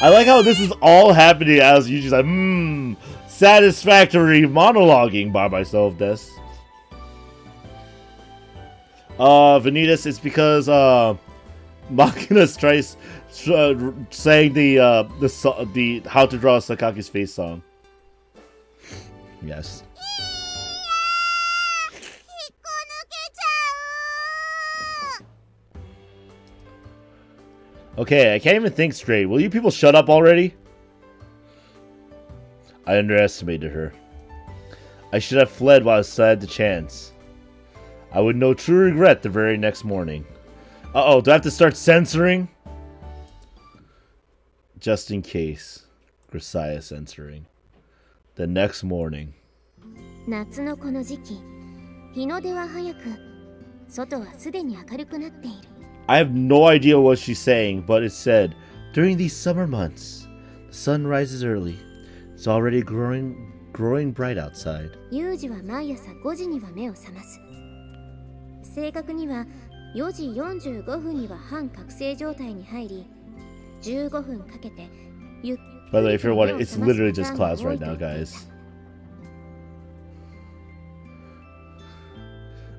A: I like how this is all happening as Yuji's like, satisfactory monologuing by myself, Des. Vanitas, it's because, Makina tries saying the How to Draw Sakaki's Face song. Yes. Okay, I can't even think straight. Will you people shut up already? I underestimated her. I should have fled while I still had the chance. I would know true regret the very next morning. Uh-oh, do I have to start censoring? Just in case. Grisaia censoring. The next morning.
B: 夏のこの時期、日の出は早く、外はすでに明るくなっている。
A: I have no idea what she's saying, but it said, during these summer months, the sun rises early. It's already growing bright outside.
B: ユージは毎朝5時には目を覚ます。正確には4時45分には半覚醒状態に入り、15分かけてゆっくり
A: By the way, if you're wondering, it's literally just class right now, guys.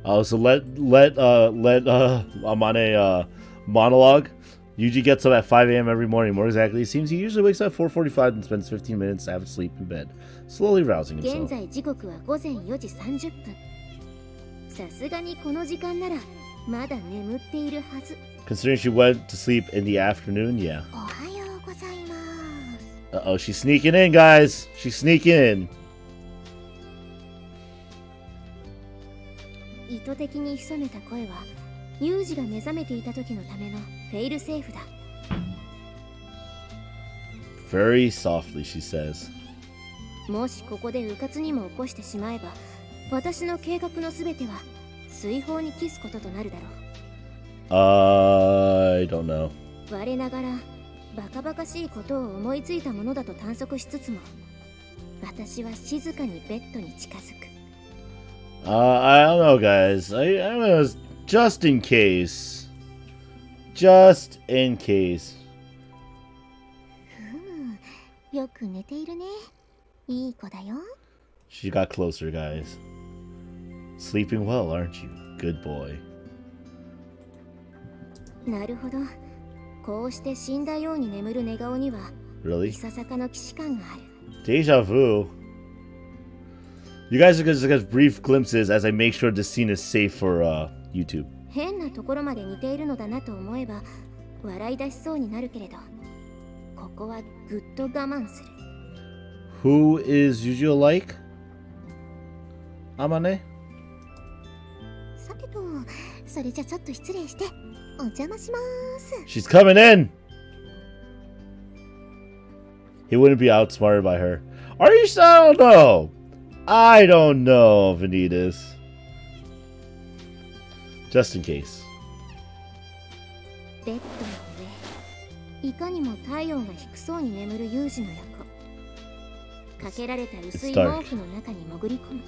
A: So let Amane monologue. Yuji gets up at 5 a.m. every morning. More exactly, it seems he usually wakes up at 4:45 and spends 15 minutes to have a sleep in bed, slowly rousing
B: 現
A: himself.
B: 在時刻は午前4時30分。さすがにこの時間ならまだ眠っているはず。
A: Considering she went to sleep in the afternoon, yeah.
B: おはようございます。
A: Uh-oh, she's sneaking in, guys. She's sneaking in.
B: 意図的に潜めた声は、ユージが目覚めていた時のためのフェイルセーフだ。
A: Very softly, she says.
B: もしここで迂闊にも起こしてしまえば、私の計画のすべては水泡に帰すこととなるだろう。
A: I don't know.
B: 我ながらバカバカしいことを思いついたものだと探索しつつも、私は静かにベッドに近づく。
A: I don't know, guys. I don't know. Just in case. Just in case.
B: よく寝ているね。いい子だよ。
A: She got closer, guys. Sleeping well, aren't you? Good boy.
B: なるほど。こうして死んだように眠る寝顔には、い
A: Really?
B: ささかの既視感がある。
A: Deja vu. You guys are gonna get brief glimpses as I make sure this scene is safe for YouTube.
B: 変なところまで似ているのだなと思えば笑い出しそうになるけれど、ここはぐっと我慢する。
A: Who is Yuji like? Amane?
B: さてと、それじゃちょっと失礼してお邪魔します。
A: She's coming in! He wouldn't be outsmarted by her. Are you sure? I don't know. I don't know, Vanitas. Just in case.
B: ベッドの上、いかにも体温が低そうに眠るユージの横。かけられた薄い毛布の中に潜り込む。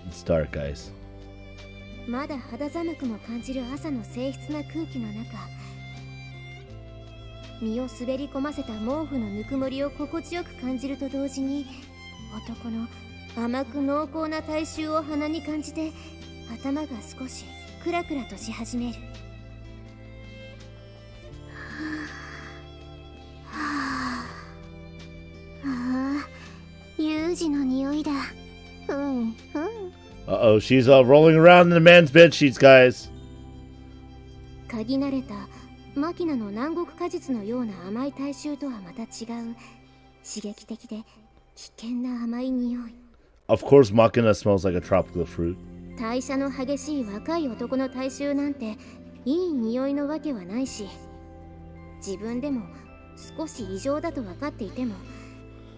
A: It's dark, guys.
B: まだ肌寒くも感じる朝の静謐な空気の中、身を滑り込ませた毛布のぬくもりを心地よく感じると同時に、男の甘く濃厚な体臭を鼻に感じて頭が少しクラクラとし始める。ああ、ユージの匂いだ。
A: Uh-oh, she's rolling around in the man's bed sheets, guys.
B: 嗅ぎ慣れたマキナの南国果実のような甘い体臭とはまた違う刺激的で危険な甘い匂い。
A: Of course, Machina smells like a tropical fruit.
B: 代謝の激しい若い男の体臭なんていい匂いのわけはないし、自分でも少し異常だと分かっていても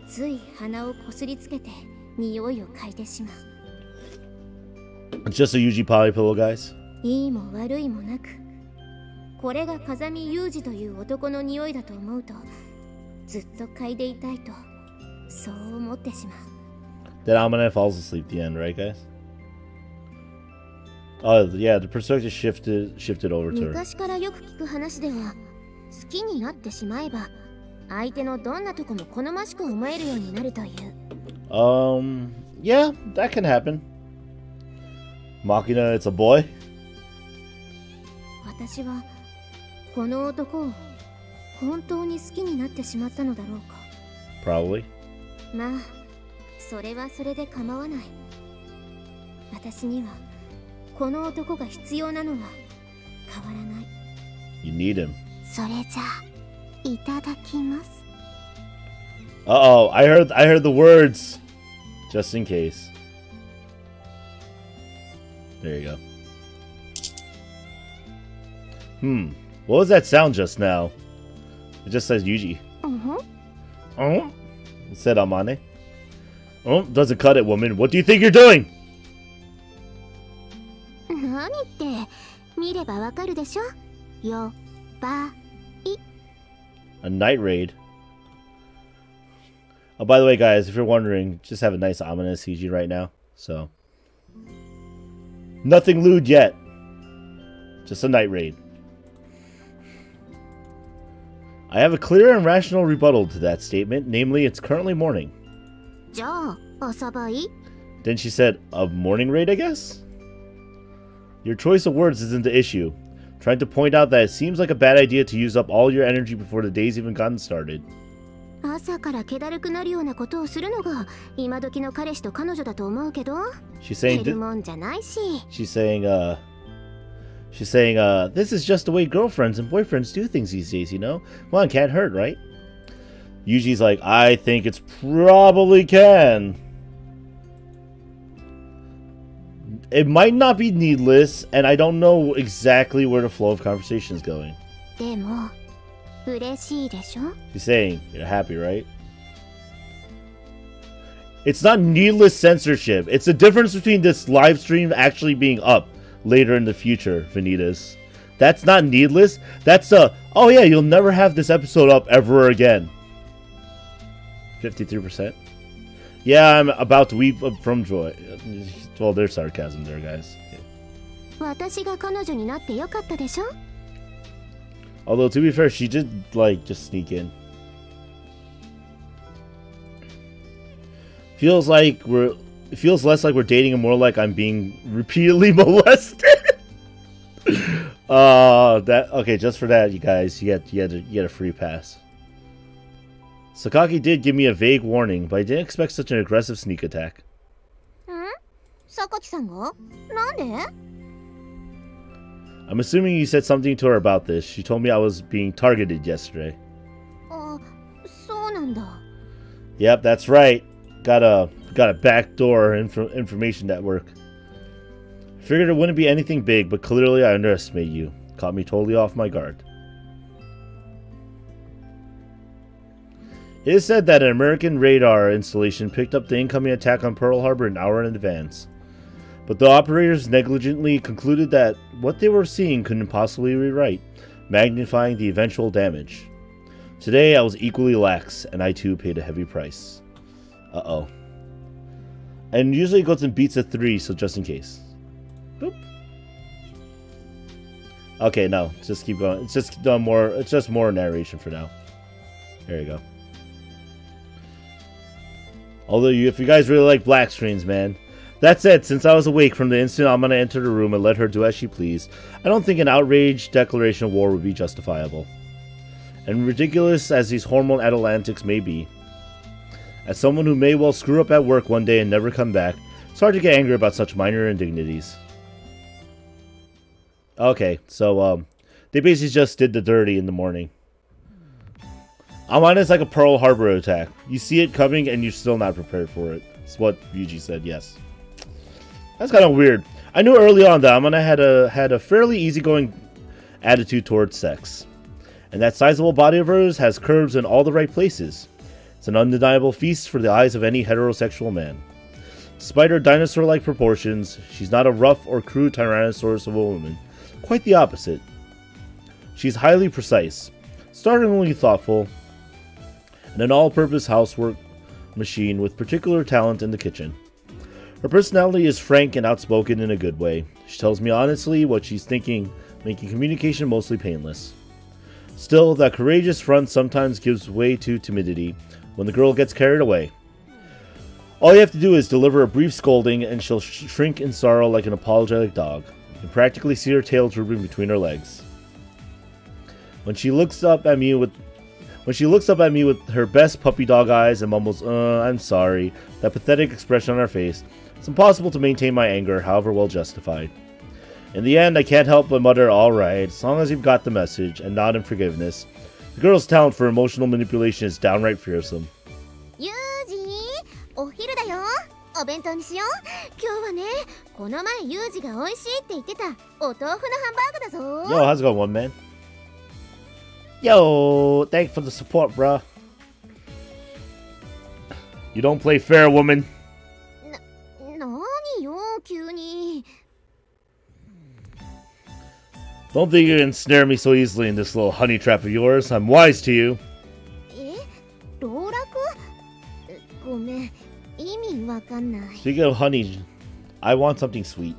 B: つい鼻をこすりつけて匂いを嗅いでしまう。
A: It's just a Yuji poly pillow, guys.
B: いいも悪いもなく、これが風見裕二という男の匂いだと思うとずっと嗅いでいたいとそう思ってしまう。
A: Then Amane falls asleep at the end, right, guys? Oh, yeah, the perspective shifted over to her.
B: 昔からよく聞く話では、好きになってしまえば相手のどんなとこも好ましく思えるようになるという。
A: Yeah, that can happen. Machina, it's a boy.
B: 私はこの男を本当に好きになってしまったのだろうか。
A: Probably.
B: まあ、それはそれで構わない。私にはこの男が必要なのは変わらない。
A: You need him.
B: それじゃあいただきます。
A: Uh-oh, I heard the words. Just in case. There you go. What was that sound just now? It just says Yuji. It said Amane. Doesn't cut it, woman. What do you think you're doing?
B: 何って見ればわかるでしょ。よばい。
A: A night raid. Oh, by the way, guys, if you're wondering, just have a nice Amane CG right now. So, nothing lewd yet. Just a night raid. I have a clear and rational rebuttal to that statement, namely, it's currently morning.
B: じゃあ朝ばい。
A: Then she said, a morning raid, I guess? Your choice of words isn't the issue. Trying to point out that it seems like a bad idea to use up all your energy before the day's even gotten started.
B: 朝から気だるくなるようなことをするのが今時の彼氏と彼女だと思うけど、
A: She's saying,
B: 減るもんじゃないし。
A: She's saying, this is just the way girlfriends and boyfriends do things these days, you know? Well, it can't hurt, right? Yuji's like, I think it's probably can. It might not be needless, and I don't know exactly where the flow of conversation is going.
B: でも嬉しいでしょ。
A: He's saying, you're happy, right? It's not needless censorship. It's the difference between this live stream actually being up later in the future, Vanitas. That's not needless. That's oh yeah, you'll never have this episode up ever again. 53%. Yeah, I'm about to weep from joy. Well, there's sarcasm there, guys.
B: 私が彼女になってよかったでしょ。
A: Although, to be fair, she did, like, just sneak in. Feels less like we're dating and more like I'm being repeatedly molested. Okay, just for that, you guys, you get a free pass. Sakaki did give me a vague warning, but I didn't expect such an aggressive sneak attack.
B: Sakaki-san ga? Nande?
A: I'm assuming you said something to her about this. She told me I was being targeted yesterday.
B: So nanda.
A: Yep, that's right. Got a backdoor information network. Figured it wouldn't be anything big, but clearly I underestimated you. Caught me totally off my guard. It is said that an American radar installation picked up the incoming attack on Pearl Harbor an hour in advance. But the operators negligently concluded that what they were seeing couldn't possibly be right, magnifying the eventual damage. Today I was equally lax, and I too paid a heavy price. Uh-oh. And usually it goes in beats of 3, so just in case. Boop. Okay, no, just keep going. It's just more narration for now. There you go. Although if you guys really like black screens, man. That said, since I was awake from the instant Amane entered the room and let her do as she pleased, I don't think an outraged declaration of war would be justifiable. And ridiculous as these hormone atalantics may be, as someone who may well screw up at work one day and never come back, it's hard to get angry about such minor indignities. Okay, so, they basically just did the dirty in the morning. Amane is like a Pearl Harbor attack. You see it coming and you're still not prepared for it. That's what Yuji said, yes. That's kind of weird. I knew early on that Amane had a fairly easygoing attitude towards sex. And that sizable body of hers has curves in all the right places. It's an undeniable feast for the eyes of any heterosexual man. Despite her dinosaur-like proportions, she's not a rough or crude tyrannosaurus of a woman. Quite the opposite. She's highly precise, startlingly thoughtful, and an all-purpose housework machine with particular talent in the kitchen. Her personality is frank and outspoken in a good way. She tells me honestly what she's thinking, making communication mostly painless. Still, that courageous front sometimes gives way to timidity when the girl gets carried away. All you have to do is deliver a brief scolding and she'll shrink in sorrow like an apologetic dog. You can practically see her tail drooping between her legs. When she looks up at me with her best puppy dog eyes and mumbles, I'm sorry, that pathetic expression on her face, it's impossible to maintain my anger, however well justified. In the end, I can't help but mutter, alright, as long as you've got the message, and nod in forgiveness. The girl's talent for emotional manipulation is downright fearsome.
B: Yuji, お昼だよ。お弁当にしよう。今日はね、この前ユージが美味しいって言ってたお豆腐のハンバーグだぞ。
A: Yo, how's it going, one man? Yo, thanks for the support, bruh. You don't play fair, woman.
B: なによ、急に。
A: Don't think you can snare me so easily in this little honey trap of yours. I'm wise to you.
B: 老落？ごめん、意味わかんない。
A: Speaking of honey, I want something sweet.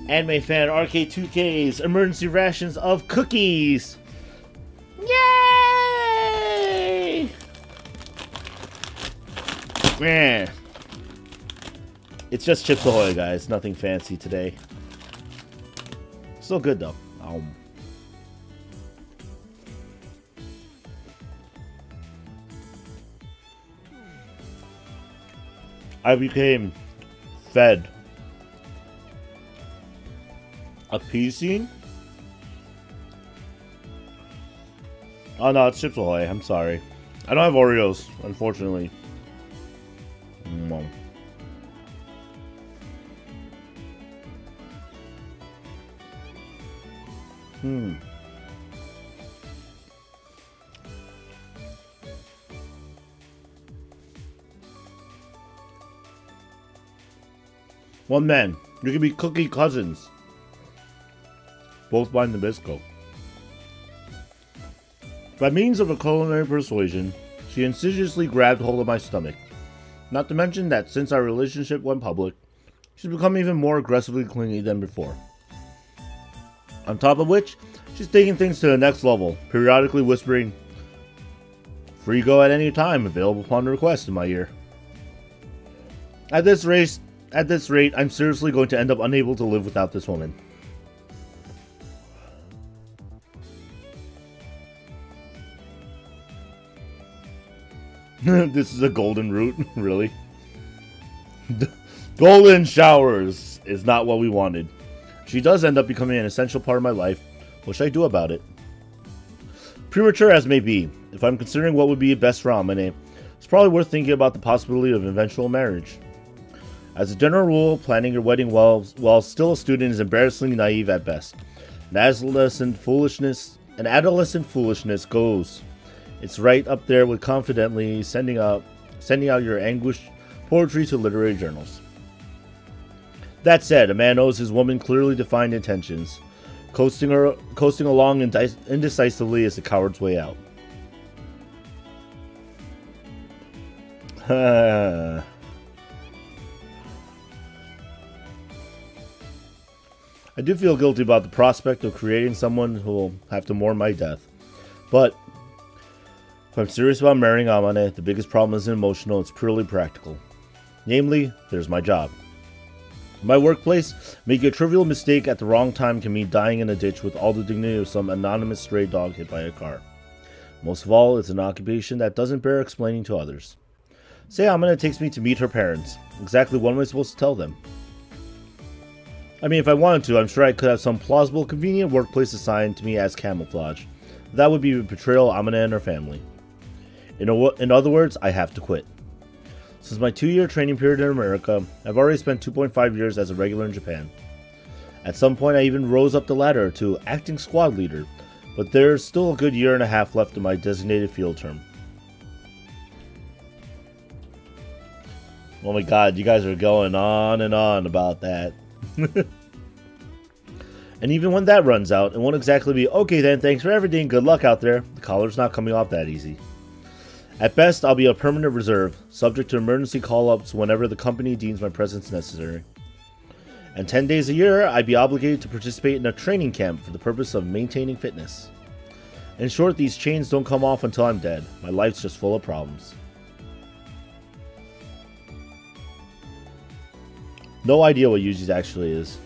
A: animefanrk2k's emergency rations of cookies. Yay! Man. It's just Chips Ahoy, guys. Nothing fancy today. Still good, though. I became fed a pea scene? Oh no, it's Chips Ahoy. I'm sorry. I don't have Oreos, unfortunately. One man, you can be cookie cousins. Both by Nabisco. By means of a culinary persuasion, she insidiously grabbed hold of my stomach. Not to mention that since our relationship went public, she's become even more aggressively clingy than before. On top of which, she's taking things to the next level, periodically whispering, "Free go at any time, available upon request," in my ear. At this rate, I'm seriously going to end up unable to live without this woman. This is a golden route, really? Golden showers is not what we wanted. She does end up becoming an essential part of my life. What should I do about it? Premature as may be, if I'm considering what would be best for Amane, it's probably worth thinking about the possibility of eventual marriage. As a general rule, planning your wedding while still a student is embarrassingly naive at best. Adolescent foolishness goes. It's right up there with confidently sending out your anguished poetry to literary journals. That said, a man knows his woman clearly defined intentions. Coasting along indecisively is the coward's way out. I do feel guilty about the prospect of creating someone who will have to mourn my death. But if I'm serious about marrying Amane, the biggest problem isn't emotional, it's purely practical. Namely, there's my job. In my workplace, making a trivial mistake at the wrong time can mean dying in a ditch with all the dignity of some anonymous stray dog hit by a car. Most of all, it's an occupation that doesn't bear explaining to others. Say Amane takes me to meet her parents. Exactly what am I supposed to tell them? I mean, if I wanted to, I'm sure I could have some plausible, convenient workplace assigned to me as camouflage. That would be a betrayal of Amane and her family. In other words, I have to quit. Since my 2-year training period in America, I've already spent 2.5 years as a regular in Japan. At some point, I even rose up the ladder to acting squad leader, but there's still a good year and a half left in my designated field term. Oh my god, you guys are going on and on about that. And even when that runs out, it won't exactly be, "Okay then, thanks for everything, good luck out there." The collar's not coming off that easy. At best, I'll be a permanent reserve, subject to emergency call-ups whenever the company deems my presence necessary. And 10 days a year, I'd be obligated to participate in a training camp for the purpose of maintaining fitness. In short, these chains don't come off until I'm dead. My life's just full of problems. No idea what Yuji's actually is.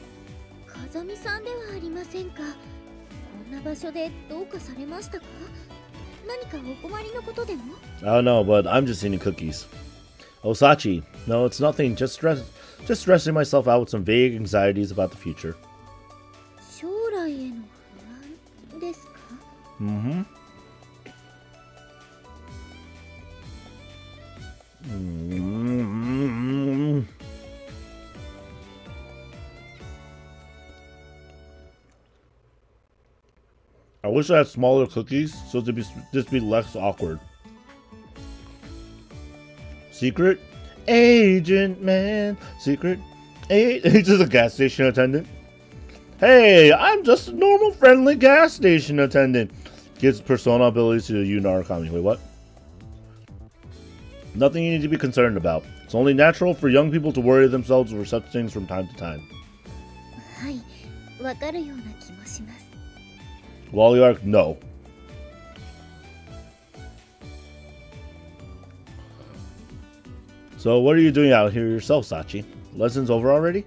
A: I don't know, but I'm just eating cookies. Osachi. No, it's nothing. Just stressing myself out with some vague anxieties about the future. Mm-hmm. Mm-hmm. I wish I had smaller cookies so this be less awkward. Secret agent man. Secret agent. He's just a gas station attendant. Hey, I'm just a normal friendly gas station attendant. Gives persona abilities to Yu Narukami. Wait, what? Nothing you need to be concerned about. It's only natural for young people to worry themselves over such things from time to time. Wally Arc, no. So what are you doing out here yourself, Sachi? Lessons over already?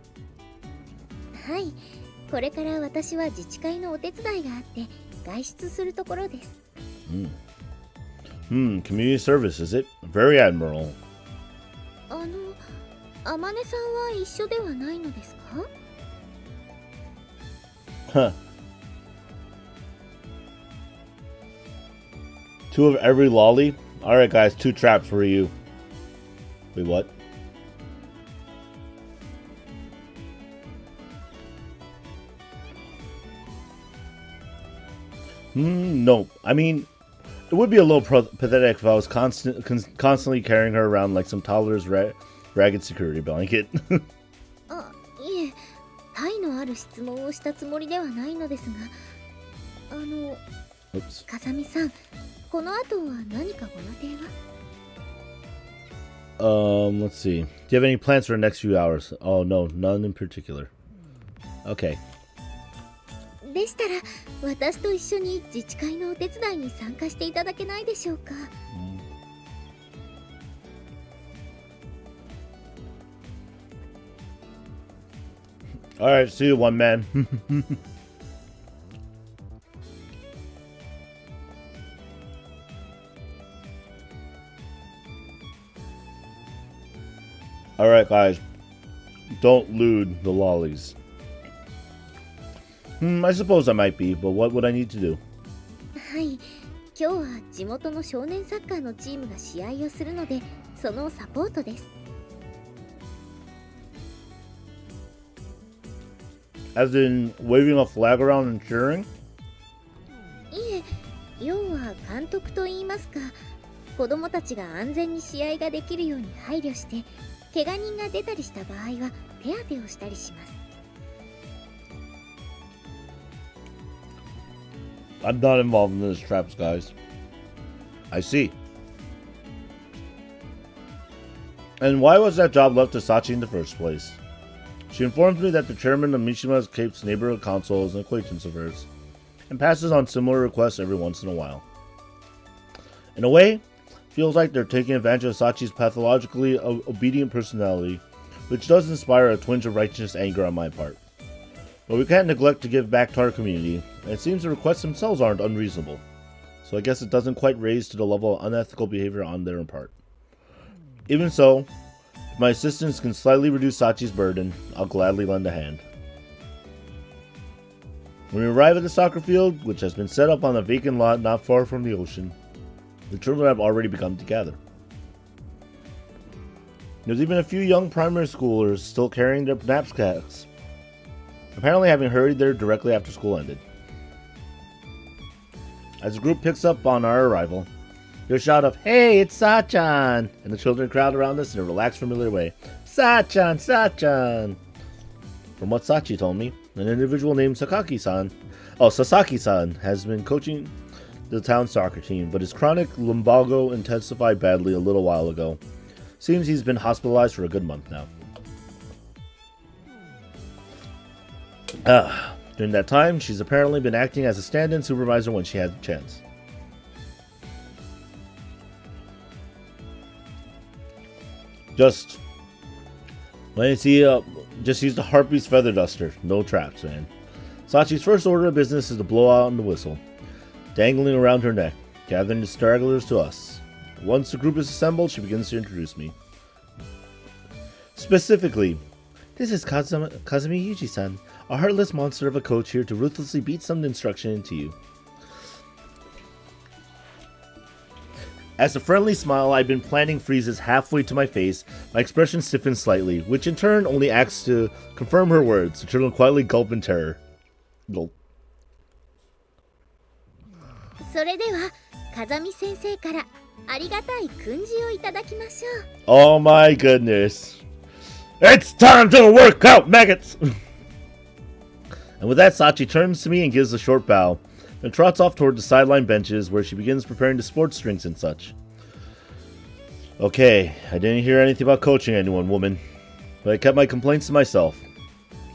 A: Community service, is it? Very admirable. Huh. 2 of every lolly? Alright guys, 2 traps for you. Wait, what? No. I mean, it would be a little pathetic if I was constantly carrying her around like some toddler's ragged security blanket. Oops. Let's see. Do you have any plans for the next few hours? Oh, no, none in particular. Okay.
B: でしたら私と一緒に自治会のお手伝いに参加していただけないでしょうか。
A: Alright, see you, one man. Alright, guys. Don't lewd the lollies. I suppose I might be, but what would I need to do?
B: はい、今日は地元の少年サッカーのチームが試合をするので、そのサポートです。
A: As in, waving a flag around and cheering?
B: いえ、要は監督と言いますか、子供たちが安全に試合ができるように配慮して、怪我人が出たりした場合は手当てをしたりします。
A: I'm not involved in this traps, guys. I see. And why was that job left to Sachi in the first place? She informs me that the chairman of Mishima's Cape's neighborhood council is an acquaintance of hers, and passes on similar requests every once in a while. In a way, feels like they're taking advantage of Sachi's pathologically obedient personality, which does inspire a twinge of righteous anger on my part. But we can't neglect to give back to our community, and it seems the requests themselves aren't unreasonable. So I guess it doesn't quite raise to the level of unethical behavior on their part. Even so, if my assistance can slightly reduce Sachi's burden, I'll gladly lend a hand. When we arrive at the soccer field, which has been set up on a vacant lot not far from the ocean, the children have already begun to gather. There's even a few young primary schoolers still carrying their knapsacks, apparently having hurried there directly after school ended. As the group picks up on our arrival, there's a shout of, "Hey, it's Sachan!" And the children crowd around us in a relaxed, familiar way. Sachan! Sachan! From what Sachi told me, an individual named Sasaki-san has been coaching the town soccer team, but his chronic lumbago intensified badly a little while ago. Seems he's been hospitalized for a good month now. During that time, she's apparently been acting as a stand-in supervisor when she had the chance. Just use the Harpy's feather duster. No traps, man. Sachi's first order of business is to blow out the whistle, dangling around her neck, gathering the stragglers to us. Once the group is assembled, she begins to introduce me. Specifically, this is Kazumi Yuji-san, a heartless monster of a coach here to ruthlessly beat some instruction into you. As a friendly smile I've been planting freezes halfway to my face, my expression stiffens slightly, which in turn only acts to confirm her words. The children quietly gulp in terror. Gulp.
B: それでは風見先生からありがたい訓示をいただきましょう。
A: Oh my goodness. It's time to work out, maggots! And with that, Sachi turns to me and gives a short bow, and trots off toward the sideline benches where she begins preparing the sports drinks and such. Okay, I didn't hear anything about coaching anyone, woman, but I kept my complaints to myself.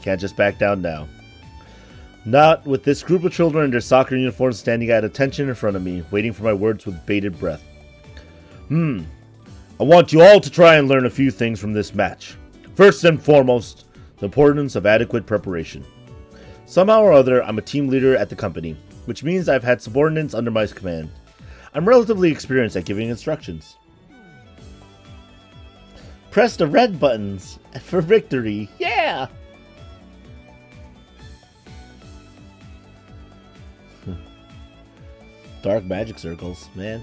A: Can't just back down now. Not with this group of children in their soccer uniforms standing at attention in front of me, waiting for my words with bated breath. I want you all to try and learn a few things from this match. First and foremost, the importance of adequate preparation. Somehow or other, I'm a team leader at the company, which means I've had subordinates under my command. I'm relatively experienced at giving instructions. Press the red buttons for victory. Yeah! Dark magic circles, man.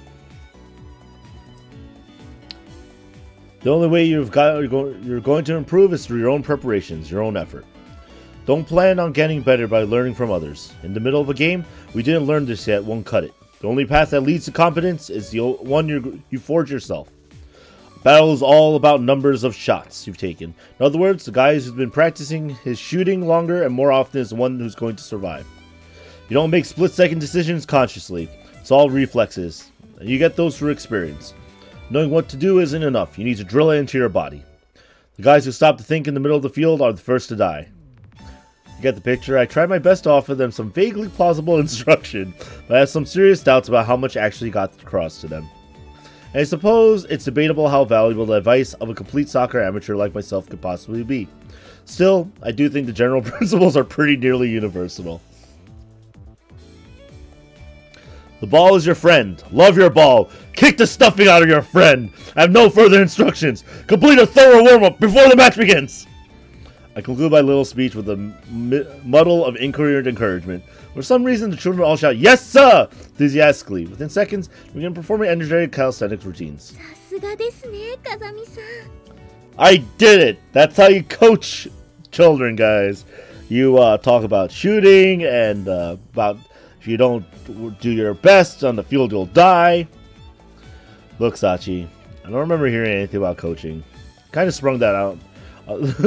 A: The only way you're going to improve is through your own preparations, your own effort. Don't plan on getting better by learning from others. In the middle of a game, we didn't learn this yet, won't cut it. The only path that leads to competence is the one you forge yourself. Battle is all about numbers of shots you've taken. In other words, the guy who's been practicing his shooting longer and more often is the one who's going to survive. You don't make split-second decisions consciously. It's all reflexes. And you get those through experience. Knowing what to do isn't enough. You need to drill it into your body. The guys who stop to think in the middle of the field are the first to die. You get the picture? I tried my best to offer them some vaguely plausible instruction, but I have some serious doubts about how much actually got across to them. And I suppose it's debatable how valuable the advice of a complete soccer amateur like myself could possibly be. Still, I do think the general principles are pretty nearly universal. The ball is your friend. Love your ball. Kick the stuffing out of your friend. I have no further instructions. Complete a thorough warm-up before the match begins. I conclude my little speech with a muddle of incoherent encouragement. For some reason, the children all shout, "Yes, sir!" enthusiastically. Within seconds, we begin performing energetic calisthenics routines. I did it! That's how you coach children, guys. You talk about shooting and about if you don't do your best on the field, you'll die. Look, Sachi, I don't remember hearing anything about coaching. Kind of sprung that out.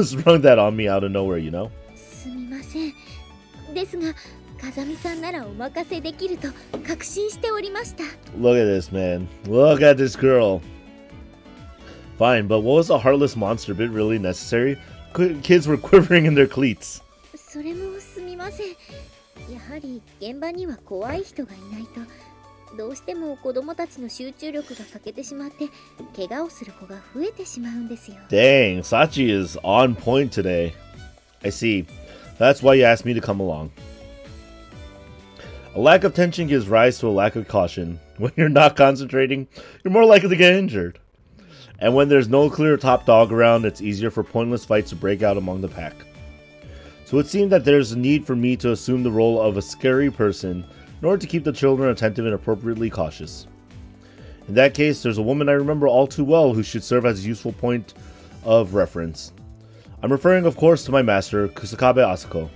A: Sprung that on me out of nowhere, you know? Look at this, man. Look at this girl. Fine, but what was a heartless monster bit really necessary? Kids were quivering in their cleats. Dang, Sachi is on point today. I see. That's why you asked me to come along. A lack of tension gives rise to a lack of caution. When you're not concentrating, you're more likely to get injured. And when there's no clear top dog around, it's easier for pointless fights to break out among the pack. So it seemed that there's a need for me to assume the role of a scary person in order to keep the children attentive and appropriately cautious. In that case, there's a woman I remember all too well who should serve as a useful point of reference. I'm referring, of course, to my master, Kusakabe Asuko.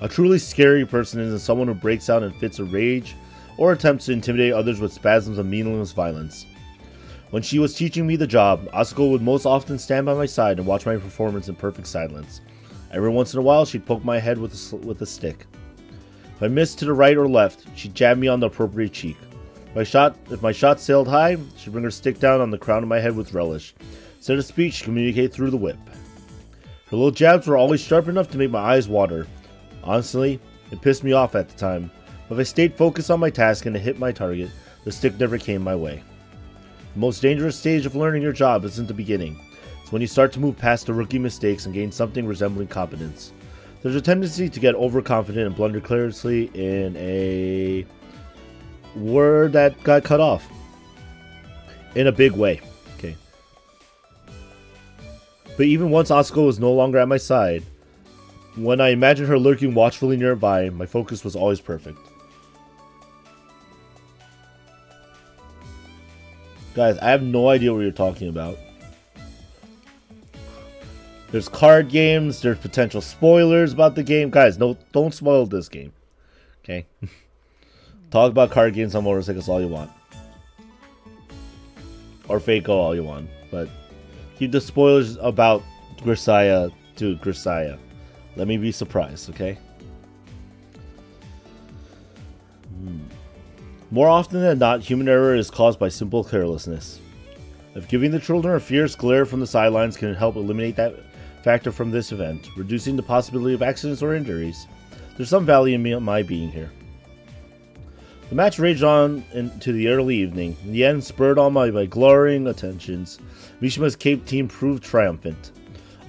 A: A truly scary person isn't someone who breaks out in fits of rage or attempts to intimidate others with spasms of meaningless violence. When she was teaching me the job, Asuko would most often stand by my side and watch my performance in perfect silence. Every once in a while, she'd poke my head with a stick. If I missed to the right or left, she'd jab me on the appropriate cheek. If my shot sailed high, she'd bring her stick down on the crown of my head with relish. Instead of speech, she'd communicate through the whip. Her little jabs were always sharp enough to make my eyes water. Honestly, it pissed me off at the time, but if I stayed focused on my task and to hit my target, the stick never came my way. The most dangerous stage of learning your job isn't the beginning. It's when you start to move past the rookie mistakes and gain something resembling competence. There's a tendency to get overconfident and blunder carelessly in a word that got cut off. In a big way. Okay. But even once Asuko was no longer at my side, when I imagined her lurking watchfully nearby, my focus was always perfect. Guys, I have no idea what you're talking about. There's card games, there's potential spoilers about the game. Guys, no, don't spoil this game. Okay? Talk about card games on motorcycles all you want. Or Fako all you want. But keep the spoilers about Grisaia to Grisaia. Let me be surprised, okay? More often than not, human error is caused by simple carelessness. If giving the children a fierce glare from the sidelines can help eliminate that factor from this event, reducing the possibility of accidents or injuries, there's some value in my being here. The match raged on into the early evening. In the end, spurred on by glowing attentions, Mishima's Cape team proved triumphant.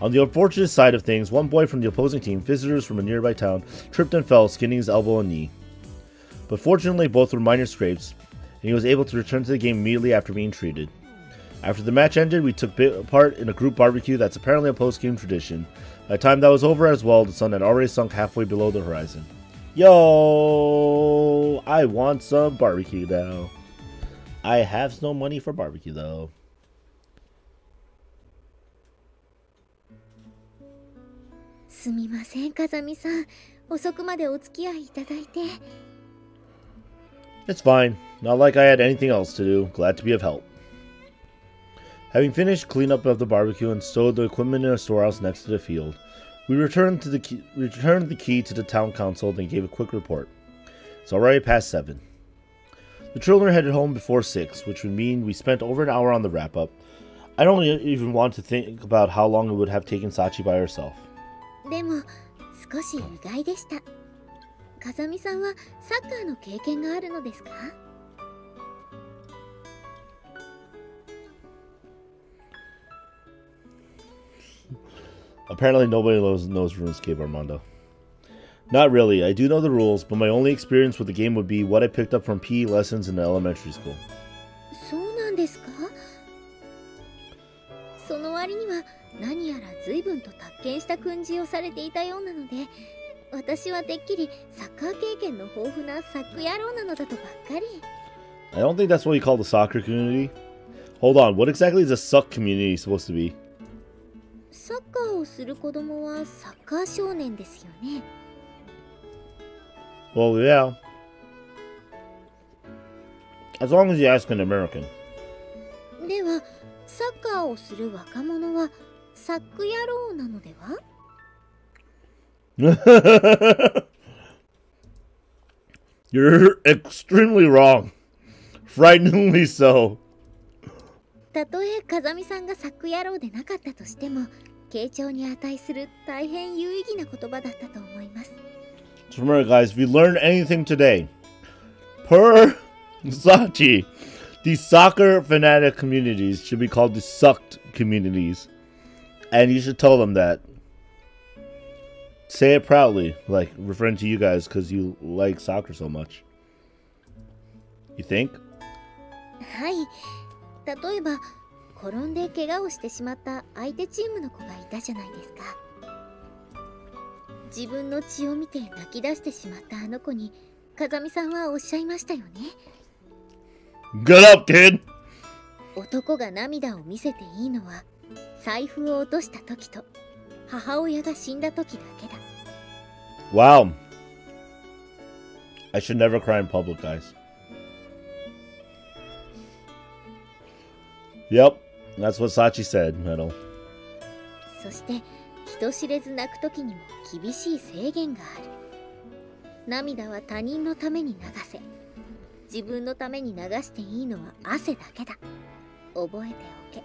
A: On the unfortunate side of things, one boy from the opposing team, visitors from a nearby town, tripped and fell, skinning his elbow and knee. But fortunately, both were minor scrapes, and he was able to return to the game immediately after being treated. After the match ended, we took part in a group barbecue that's apparently a post-game tradition. By the time that was over as well, the sun had already sunk halfway below the horizon. Yo! I want some barbecue now. I have no money for barbecue though. It's fine. Not like I had anything else to do. Glad to be of help. Having finished cleanup of the barbecue and stowed the equipment in a storehouse next to the field, we returned the key to the town council and gave a quick report. It's already past 7. The children headed home before 6, which would mean we spent over an hour on the wrap-up. I don't even want to think about how long it would have taken Sachi by herself.
B: でも少し意外でした。風見さんはサッカーの経験があるのですか？
A: Apparently nobody knows RuneScape, Armando. Not really. I do know the rules, but my only experience with the game would be what I picked up from PE lessons in elementary school.
B: そうなんですか？その割には何やら随分と達見した訓示をされていたようなので、私はてっきりサッカー経験の豊富なサック野郎なのだとばっかり。
A: I don't think that's what you call the soccer community. Hold on, what exactly is a suck community supposed to be?
B: サッカーをする子供はサッカー少年ですよね。
A: Well, yeah. As long as you ask an American.
B: では、サッカーをする若者はサック野郎なのでは？
A: You're extremely wrong. Frighteningly so.
B: たとえ風見さんがサック野郎でなかったとしても、敬重に値する大変有意義な言葉だったと思います。
A: So remember, guys, if you learned anything today, per Sachi, these soccer fanatic communities should be called the sucked communities. And you should tell them that. Say it proudly, like referring to you guys because you like soccer so much. You think?
B: はい。例えば、転んで怪我をしてしまった相手チームの子がいたじゃないですか。自分の血を見て泣き出してしまったあの子に、風見さんはおっしゃいましたよね。
A: Good up, kid!
B: 男が涙を見せていいのは、財布を落とした時と、母親が死んだ時だけだ。
A: Wow. I should never cry in public, guys. Yep, that's what Sachi said, Metal.
B: そして、人知れず泣く時にも厳しい制限がある。涙は他人のために流せ。自分のために流していいのは汗だけだ。覚えておけ。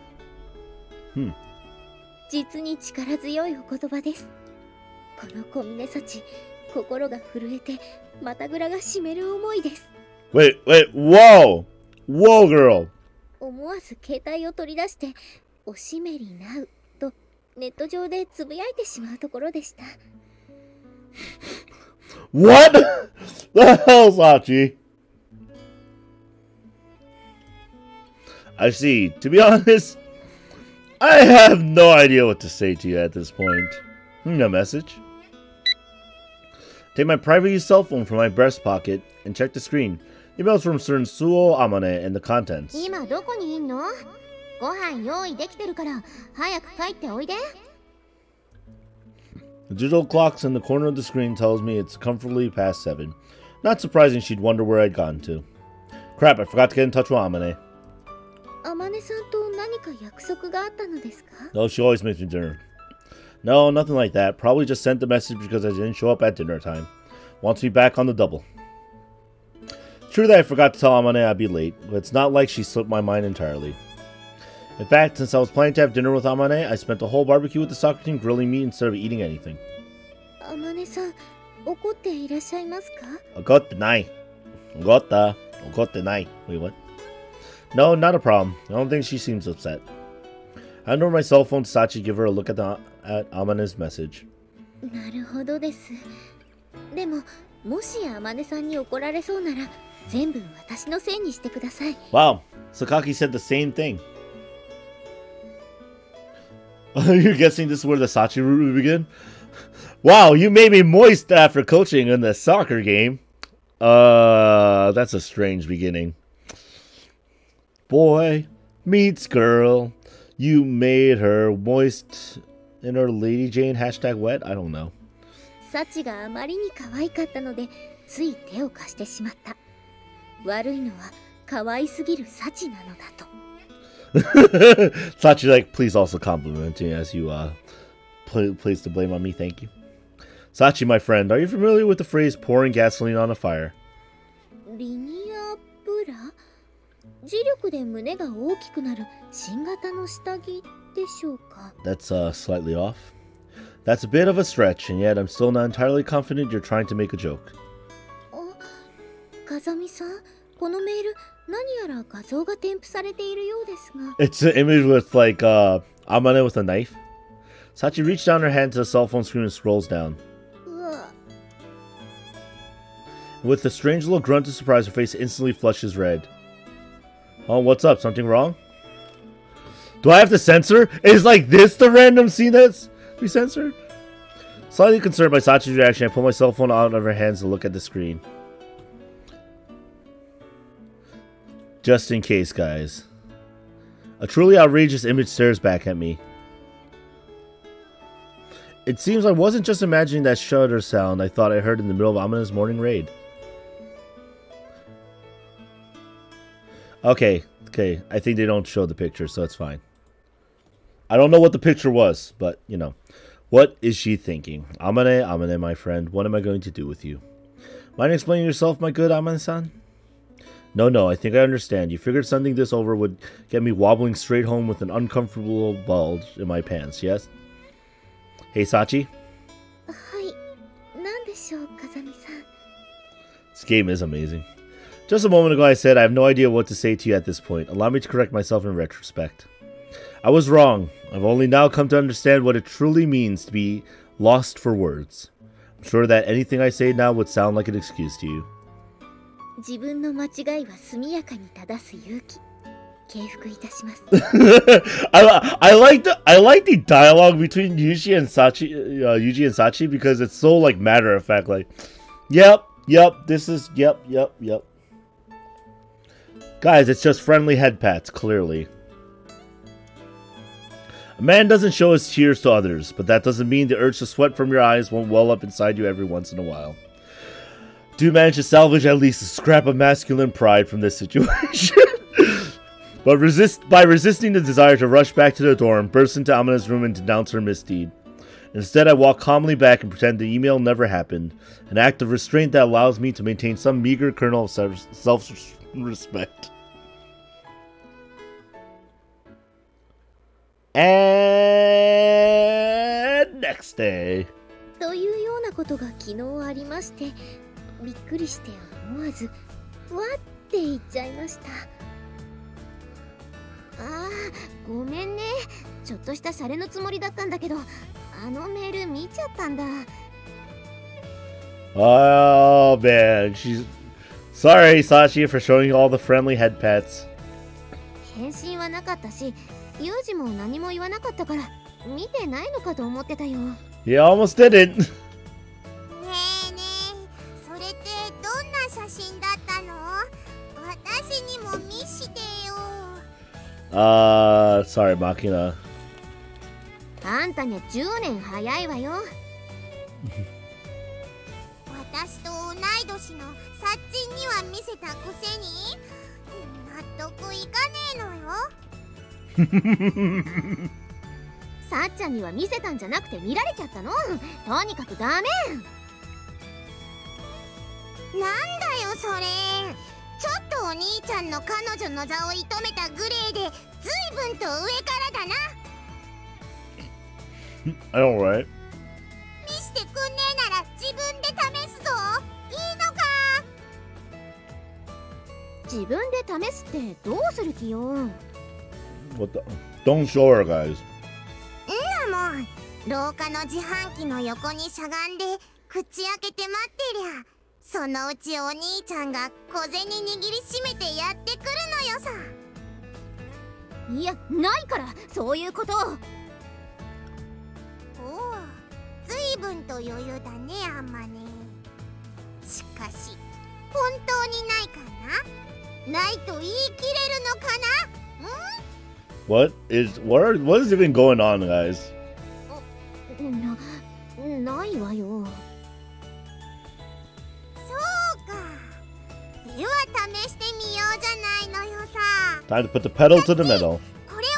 B: 実に力強いお言葉です。この小峰幸、心が震えて、またぐらが締める思いです。
A: Wait, whoa! Whoa, girl!
B: 思わず携帯を取り出して、おしめりなうとネット上でつぶやいてしまうところでした。
A: What the hell, Sachi? I see. To be honest, I have no idea what to say to you at this point. A message. Take my private use cell phone from my breast pocket and check the screen. Emails from certain Suo Amane and the contents.
B: 今どこにいんの？ご飯用意できてるから早く帰っておいで。
A: The digital clocks in the corner of the screen tells me it's comfortably past 7. Not surprising she'd wonder where I'd gotten to. Crap, I forgot to get in touch with Amane.
B: あまねさんと何か約束があったのですか？
A: No, she always makes me dinner. No, nothing like that. Probably just sent the message because I didn't show up at dinner time. Wants me back on the double. True that I forgot to tell Amane I'd be late, but it's not like she slipped my mind entirely. In fact, since I was planning to have dinner with Amane, I spent the whole barbecue with the soccer team grilling meat instead of eating anything.
B: あまねさん、怒っていらっしゃいますか？
A: Okotte nai. Okotte nai. Wait, what? No, not a problem. I don't think she seems upset. I handed over my cell phone to Sachi to give her a look at Amane's message.
B: なるほどです。でも、もしあまねさんに怒られそうなら、全部私のせいにしてください。
A: Wow, Sakaki said the same thing. You're guessing this is where the Sachi route would begin? Wow, you made me moist after coaching in the soccer game. That's a strange beginning. Boy meets girl. You made her moist in her Lady Jane #wet? I don't know.
B: サチがあまりに可愛かったので、つい手を貸してしまった。悪いのは可愛すぎるサチなのだと。
A: Sachi, like, please also compliment me as you place the blame on me, thank you. Sachi, my friend, are you familiar with the phrase pouring gasoline on a fire?
B: リニアプブラ？磁力で胸が大きくなる新型の下着でしょうか？
A: That's slightly off. That's a bit of a stretch, and yet I'm still not entirely confident you're trying to make a joke.
B: 風見さん、このメール、何やら画像が添付されているようですが。
A: It's an image with like Amane with a knife. Sachi reaches down her hand to the cell phone screen and scrolls down. With a strange little grunt of surprise, her face instantly flushes red. Oh, what's up? Something wrong? Do I have to censor? Is like this the random scene that's be censored? Slightly concerned by Sachi's reaction, I pull my cell phone out of her hands to look at the screen. Just in case, guys. A truly outrageous image stares back at me. It seems I wasn't just imagining that shudder sound I thought I heard in the middle of Amane's morning raid. Okay, I think they don't show the picture, so it's fine. I don't know what the picture was, but, you know. What is she thinking? Amane, my friend, what am I going to do with you? Mind explaining yourself, my good Amane-san? No, I think I understand. You figured sending this over would get me wobbling straight home with an uncomfortable bulge in my pants, yes? Hey, Sachi? This game is amazing. Just a moment ago I said I have no idea what to say to you at this point. Allow me to correct myself in retrospect. I was wrong. I've only now come to understand what it truly means to be lost for words. I'm sure that anything I say now would sound like an excuse to you. I like the dialogue between Yuji and Sachi because it's so like matter of fact, like yep, this is yep. Guys, it's just friendly head pats, clearly. A man doesn't show his tears to others, but that doesn't mean the urge to sweat from your eyes won't well up inside you every once in a while. Do manage to salvage at least a scrap of masculine pride from this situation. But by resisting the desire to rush back to the dorm, burst into Amane's room and denounce her misdeed. Instead, I walk calmly back and pretend the email never happened, an act of restraint that allows me to maintain some meager kernel of self-respect. And next day.
B: というようなことが昨日ありまして、びっくりして思わずわって言っちゃいました。ごめんね。ちょっとしたシャレのつもりだったんだけど、あのメール見ちゃったんだ。
A: Oh man, sorry Sachi for showing you all the friendly head pats.
B: 返信はなかったし、ユージも何も言わなかったから見てないのかと思ってたよ。
A: You almost didn't.
E: ねえねえ、それってどんな写真だったの？私にも見してよ。
A: Sorry, Makina.
B: あんたには10年早いわよ。
E: 私と同い年のサッチンには見せたくせに納得いかねえのよ。
B: さっちゃんには見せたんじゃなくて見られちゃったの。とにかくダメ。
E: なんだよそれ。ちょっとお兄ちゃんの彼女の座を射止めたグレーでずいぶんと上からだな。
A: I know, right?
E: 見してくんねえなら自分で試すぞ。いいのか？
B: 自分で試すってどうする気よ。
A: What the? Don't show her, guys.
E: んなもん、廊下の自販機の横にしゃがんで口開けて待ってりゃ、そのうちお兄ちゃんが小銭握りしめてやってくるのよさ。
B: いや、ないからそういうこと。
E: おお、ずいぶんと余裕だね、あんまね。しかし本当にないかな？ないと言い切れるのかな？What
A: is even going on, guys?
B: ないわよ。
E: そうか。では試してみようじゃないのよさ。
A: Time to put the pedal to the metal.
E: これを。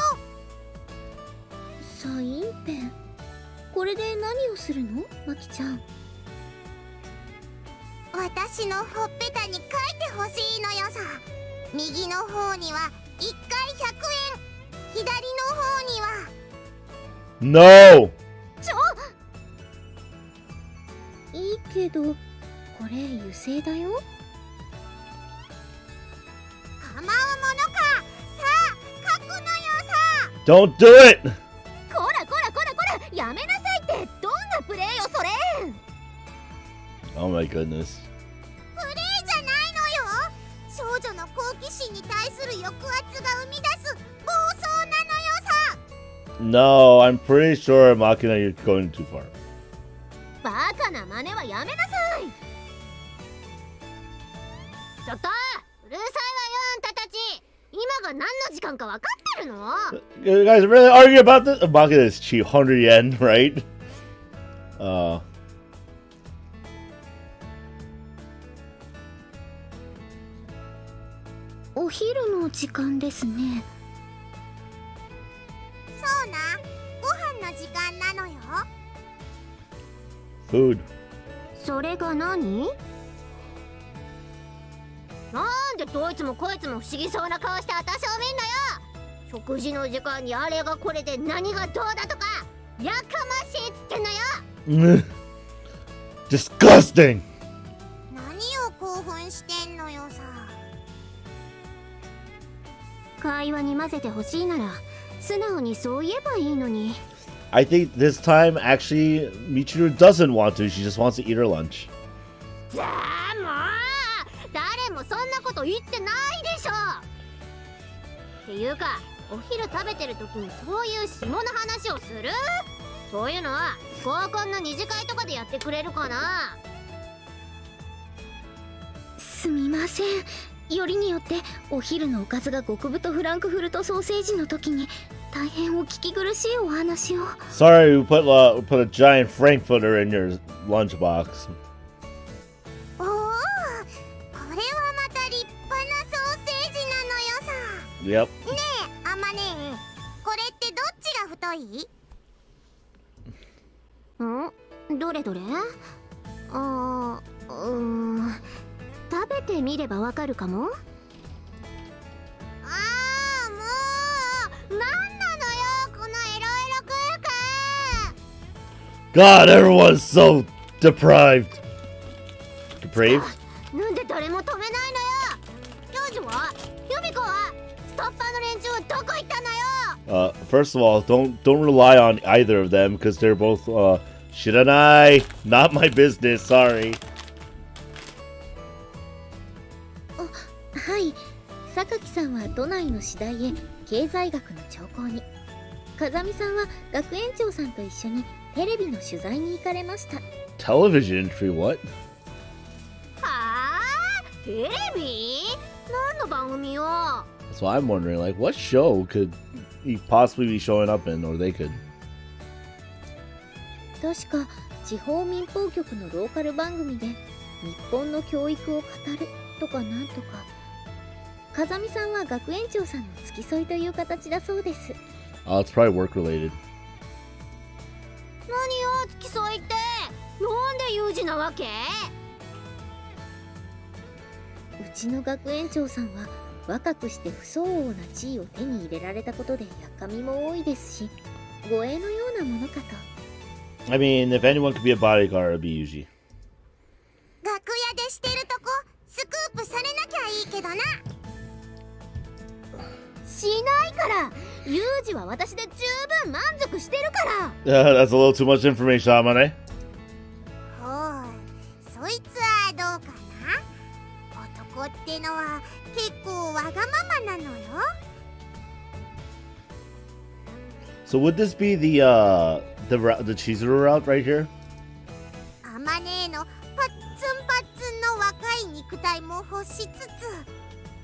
B: サインペン。これで何をするの、マキちゃん？
E: 私のほっぺたに書いてほしいのよさ。右の方には1回100円、左の方には
A: No!
B: いいけど、これ油性だよ。
E: 構うものか。さあ書くのよさ。
A: Don't do it!
B: こらこらこらこら、やめなさいって。どんなプレイよそれ。
A: Oh my goodness.
E: プレイじゃないのよ。少女の好奇心に対する抑圧が生み出す暴走なのよさ。
A: No, I'm pretty sure, Makina, you're going too far.
B: バカな真似はやめなさい。
D: ちょっとうるさいわよ、あんたたち。今が何の時間か分かってるの？
A: You guys really argue about this? Makina is cheap, 100 yen, right?
B: お昼の時間ですね。
E: そうな、ご飯の時間なのよ。
A: Food.
B: それが何？
D: なんでどいつもこいつも不思議そうな顔して私を見んのよ。食事の時間にあれがこれで何がどうだとかやかましいっつってんのよ。
A: Disgusting!
E: 何を興奮してんのよさ。
B: 会話に混ぜてほしいなら素直にそう言えばいいのに。
A: I think this time, actually, Michiru doesn't want to. She just wants to eat her lunch.
D: じゃあもう誰もそんなこと言ってないでしょ。っていうかお昼食べてる時にそういう下の話をする？そういうのは合コンの二次会とかでやってくれるかな。
B: すみません。よりによってお昼のおかずが極太フランクフルトソーセージの時に大変お聞き苦しいお話を。
A: Sorry, we put a giant frankfurter in your lunchbox.
E: おお、これはまた立派なソーセージなのよさ。
A: Yep.
E: ねえ、あまねえ、これってどっちが太い？
B: どれどれ？食べてみればわかるかも。
E: ああ、もうなんなのよこのエロエロ空間。
A: God, everyone's so deprived. Depraved?
D: なんで誰も止めないのよ。教授はユミコはストッパーの連中はどこ行ったのよ。
A: First of all, don't rely on either of them because they're both shiranai. Not my business. Sorry.
B: はい、榊さんは都内の私大へ経済学の聴講に、風見さんは学園長さんと一緒にテレビの取材に行かれました。
A: Television entry? What?
D: はあ、テレビ？何の番組よ。
A: That's why I'm wondering. Like, what show could he possibly be showing up in, or they could?
B: 確か地方民放局のローカル番組で日本の教育を語るとかなんとか。風見さんは学園長さんの付き添いという形だそうです。
A: It's probably work related.
D: 何よ付き添いって。なんで有事なわけ？
B: うちの学園長さんは若くして不相応な地位を手に入れられたことでやかみも多いですし、護衛のようなものかと。
A: I mean, if anyone could be a bodyguard, it'd be Yuji.
E: 楽屋でしてるとこスクープされなきゃいいけどな。
B: しないから。ユージは私で十分満足してるから。
A: That's a little too much information, Amane.
E: ほう、そいつはどうかな。男ってのは結構わがままなのよ。
A: So would this be the Chizuru route right here?
E: あまねえのパッツンパッツンの若い肉体も欲しつ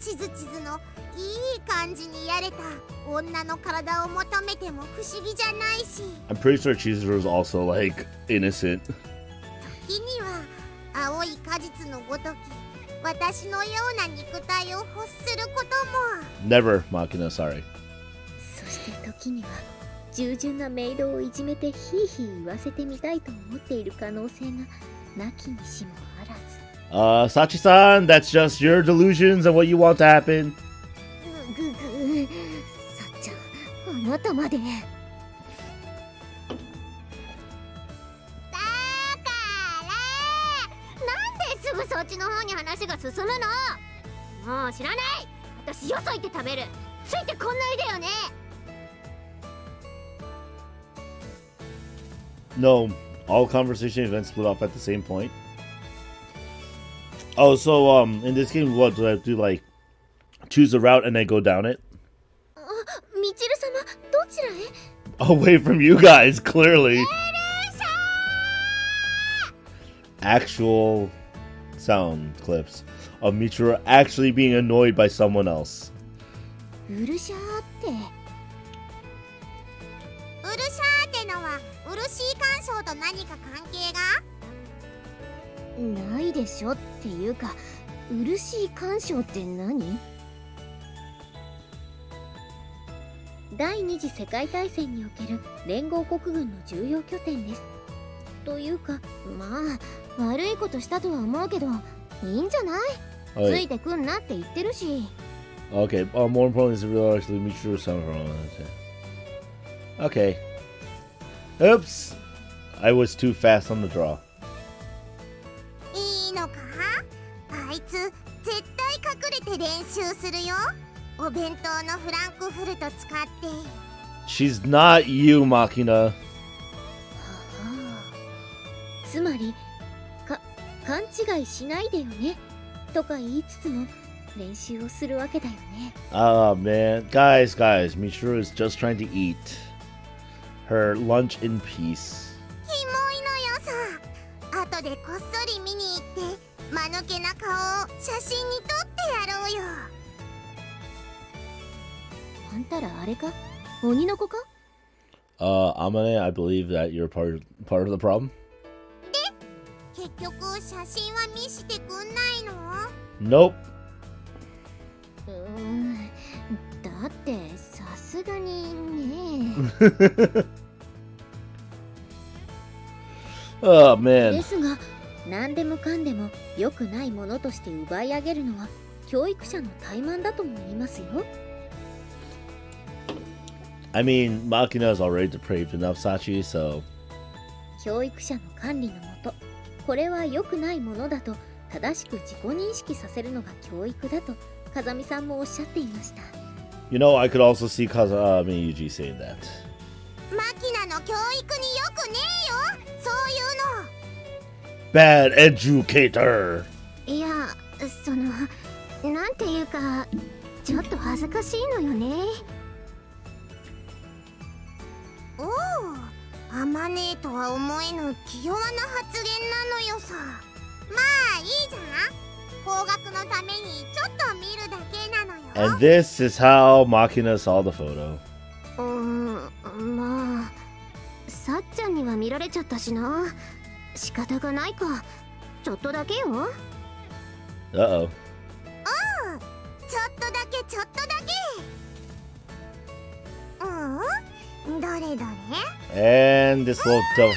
E: つ、チズチズのいい感じにやれた女の体を求めても不思議じゃないし、
A: I'm pretty sure Chizuru is also like innocent.
E: 時には青い果実のごとき私のような肉体を欲することも。
A: Never, Makina, sorry.
B: そして時には従順なメイドをいじめてヒーヒー言わせてみたいと思っている可能性がなきにしもあらず。
A: Sachi-san, that's just your delusions and what you want to happen.
B: ぐぐさっちゃん、あなたまで。
D: だからなんですぐそっちの方に話が進むの。もう知らない。私よそ行って食べる。ついてこんないでよね。
A: No, all conversation events split off at the same point. Oh, so in this game, what do I do? Like choose a route and then go down it?
B: みちる様、どちらへ？
A: Away from you guys, clearly. Actual sound clips of Michiru actually being annoyed by someone else.
B: うるしゃーって。
E: うるしゃーってのはうるしい干渉と何か関係が？
B: ないでしょっていうか、うるしい干渉って何？第二次世界大戦における連合国軍の重要拠点です。というか、まあ悪いことしたとは思うけど、いいんじゃない？ついてくんなって言ってるし。
A: Okay, more importantly is to realize that Michiru sound wrong. Okay. Oops! I was too fast on the draw.
E: いいのか？あいつ絶対隠れて練習するよ。お弁当のフランクフルト使って。
A: She's not you, Machina.
B: つまり勘違いしないでよねとか言いつつも練習をするわけだよね。
A: Oh man, guys, Michiru is just trying to eat her lunch in peace.
E: キモいのよさ。後でこっそり見に行って間抜けな顔を写真に撮ってやろうよ。
B: あんたらあれか？鬼の子か？
A: Amane, I believe that you're part of the problem.
E: 結局写真は見してくんないの？
A: Nope.
B: だってさすがにね。
A: Oh man.
B: ですが、何でもかんでも良くないものとして奪い上げるのは教育者の怠慢だとも言いますよ。
A: I mean, Machina is already depraved enough, Sachi, so...
B: 教育者の管理のもと、これは良くないものだと正しく自己認識させるのが教育だと風見さんもおっしゃっていました。
A: You know, I could also see Yuji saying that.
E: マキナの教育によくねえよ、そういうの。
A: Bad educator!
B: いや、なんていうか、ちょっと恥ずかしいのよね。
E: おお、あまねえとは思えぬ気弱な発言なのよさ。まあいいじゃん。方角のためにちょっと見るだけなのよ。
A: And this is how Machina saw the photo.
B: まあ、さっちゃんには見られちゃったしな。仕方がないか。ちょっとだけよ。
A: Uh-oh.
E: おう、ちょっとだけちょっとだけ。どれどれ？
A: And this little dove.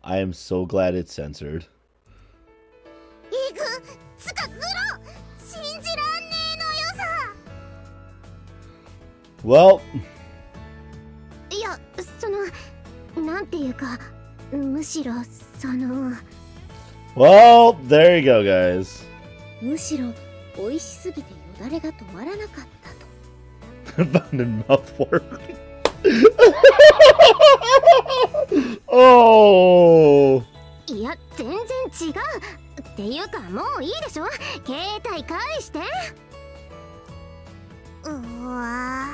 A: I am so glad it's censored.
E: イグ、つかグロ、信じらんねえのよさ。
A: Well,
B: いや、なんていうか、むしろ
A: well, there you go, guys.
B: むしろ美味しすぎてよだれが止まらなかったと。
A: Found in mouthwork. Oh.
B: いや、全然違う。っていうか、もういいでしょ。携帯返して。
E: うわ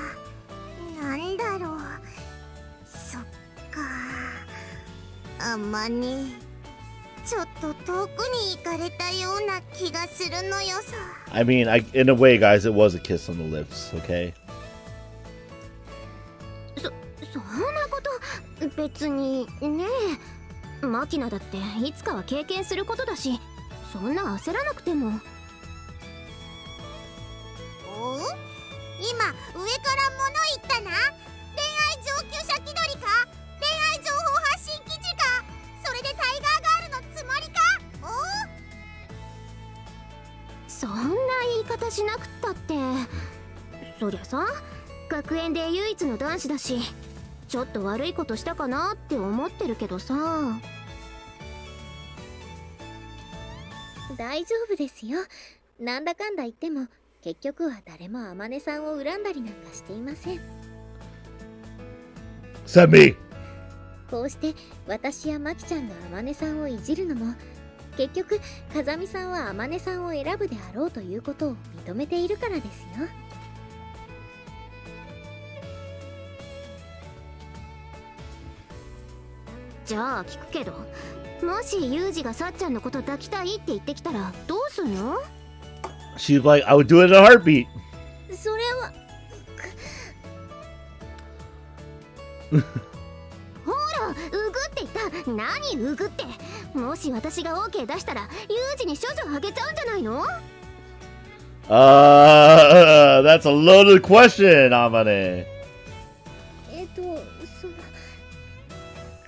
E: ー、なんだろう。そっか。あんまね、ちょっと遠くに行かれたような気がするのよさ。
A: I mean, in a way, guys, it was a kiss on the lips, okay?
B: そんなこと別にねえ。マキナだっていつかは経験することだし、そんな焦らなくても。
E: おう、今上から物言ったな。恋愛上級者気取りか、恋愛情報発信記事か、それでタイガーガールの
B: しなくったって。そりゃさ、学園で唯一の男子だし、ちょっと悪いことしたかなって思ってるけどさ。
D: 大丈夫ですよ。なんだかんだ言っても結局は誰も天音さんを恨んだりなんかしていません。
A: Send me!
D: こうして私やマキちゃんが天音さんをいじるのも、結局風見さんは天音さんを選ぶであろうということを認めているからですよ。
B: じゃあ聞くけど、もしユウジがさっちゃんのこと抱きたいって言ってきたらどうすんの？
A: She's like, I would do it in a heartbeat.
D: それは
B: ほら、うぐって言った。何うぐって。もし私が OK 出したらユウジに処女あげちゃうんじゃないの？
A: That's a loaded question, Amane.
D: その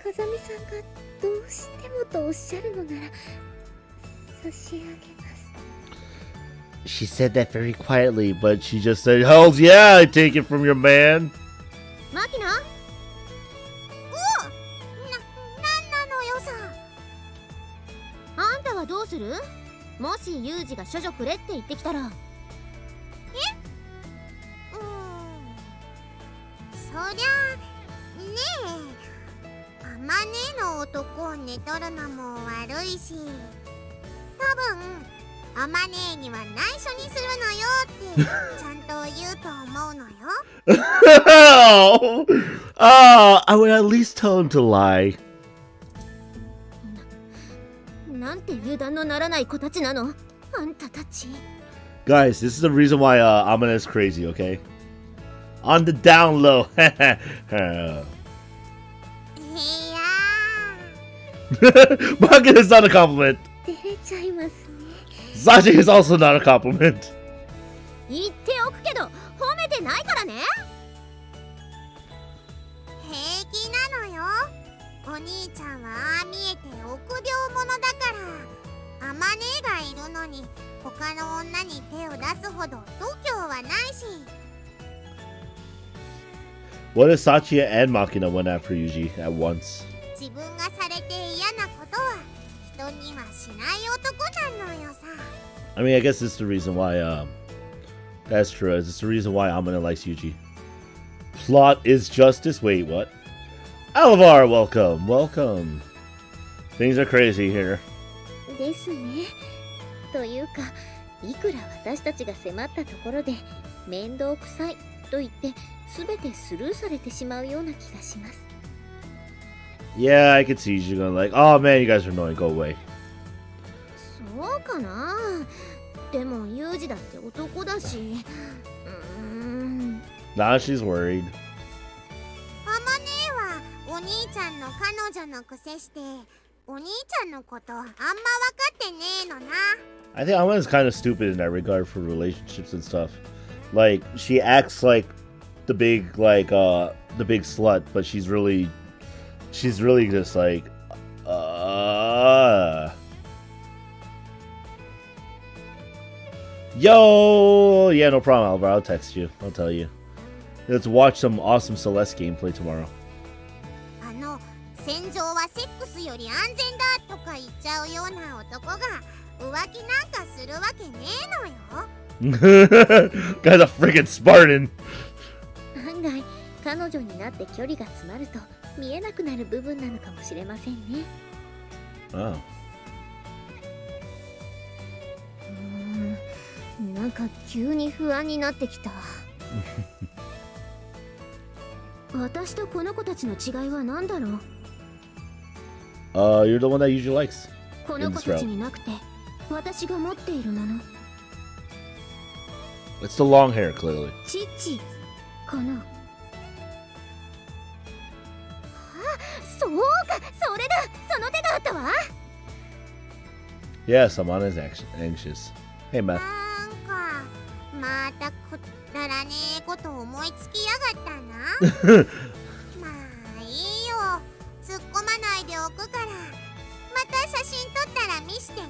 D: 風見さんがどうしてもとおっしゃるのなら差し上げます。
A: She said that very quietly, but she just said, "Hells yeah, I take it from your man."
B: マキナ？
E: なんなのよさ。
B: あんたはどうする？もしユウジが処女くれって言ってきたら。
E: そりゃねえ、あまねの男を寝取るのも悪いし、多分あまねには内緒にするのよってちゃんと言うと思うのよ。
A: I would at least tell him to lie.
B: なんて油断のならない子たちなの、あんたたち。
A: Guys, this is the reason why Amane is crazy, okay? On the down low. Bucket is not a compliment.
D: 照れちゃいますね。
A: Saji is also not a compliment.
B: 言っておくけど褒めてないからね。
E: 平気なのよ。お兄ちゃんはああ見えて臆病者だから。あまねがいるのに他の女に手を出すほど度胸はないし。
A: What if Sachi and Makina went after Yuji at once?
E: 自分がされて嫌なことは人にはしない男なのよさ。
A: I mean, I guess this is the reason why, that's true. It's the reason why Amane likes Yuji. Plot is justice. Wait, what? Alvar, welcome. Welcome. Things are crazy here.
D: ですね。というか、いくら私たちが迫ったところで面倒くさいと言って全てスルーされてしまうような気がします。
A: Yeah, I could see you going like, oh man, you guys are annoying. Go away.
B: そうかな。でもユウジだって男だし。
A: Now she's worried.
E: あまねはお兄ちゃんの彼女のくせしてお兄ちゃんのことあんま分かってねえのな。
A: I think Amane's kind of stupid in that regard for relationships and stuff. Like, she acts like the big slut, but she's really just like, Yo! Yeah, no problem, Alvar. I'll text you. I'll tell you. Let's watch some awesome Celeste gameplay tomorrow.
E: 戦場はセックスより安全だとか言っちゃうような男が浮気なんかするわけねえのよ。
A: Guy's a freaking Spartan.
D: 案外彼女になって距離が詰まると見えなくなる部分なのかもしれませんね。
A: Oh.
B: なんか急に不安になってきた。私とこの子たちの違いは何だろう。
A: You're the one that usually likes.
B: この子たちになくて私が持っているもの。
A: It's the long hair, clearly.
B: 父かな。そうか、それだ。その手があったわ。
A: Yes, Amane's anxious. Hey, Matt.
E: なんかまたくだらねえこと思いつきやがったな。まあいいよ、突っ込まないでおくから。また写真撮ったら見してね。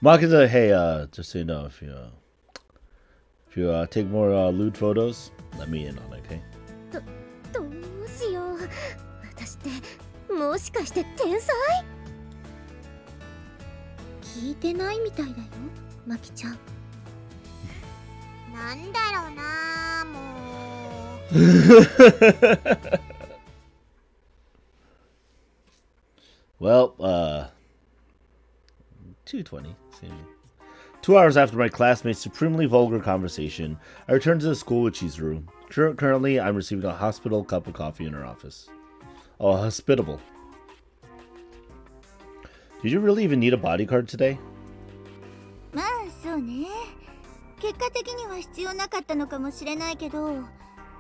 A: Makita, hey, just so you know, if you take more lewd photos, let me in on it, okay?
B: どうしよう。私ってもしかして天才？聞いてないみたいだよ、マキちゃん。
E: なんだろうな、もう。
A: Well, 2:20. 2 hours after my classmate's supremely vulgar conversation, I returned to the school with Chizuru. Currently, I'm receiving a hospital cup of coffee in her office. Oh, hospitable. Did you really even need a bodyguard today?
D: まあそうね。結果的には必要なかったのかもしれないけど、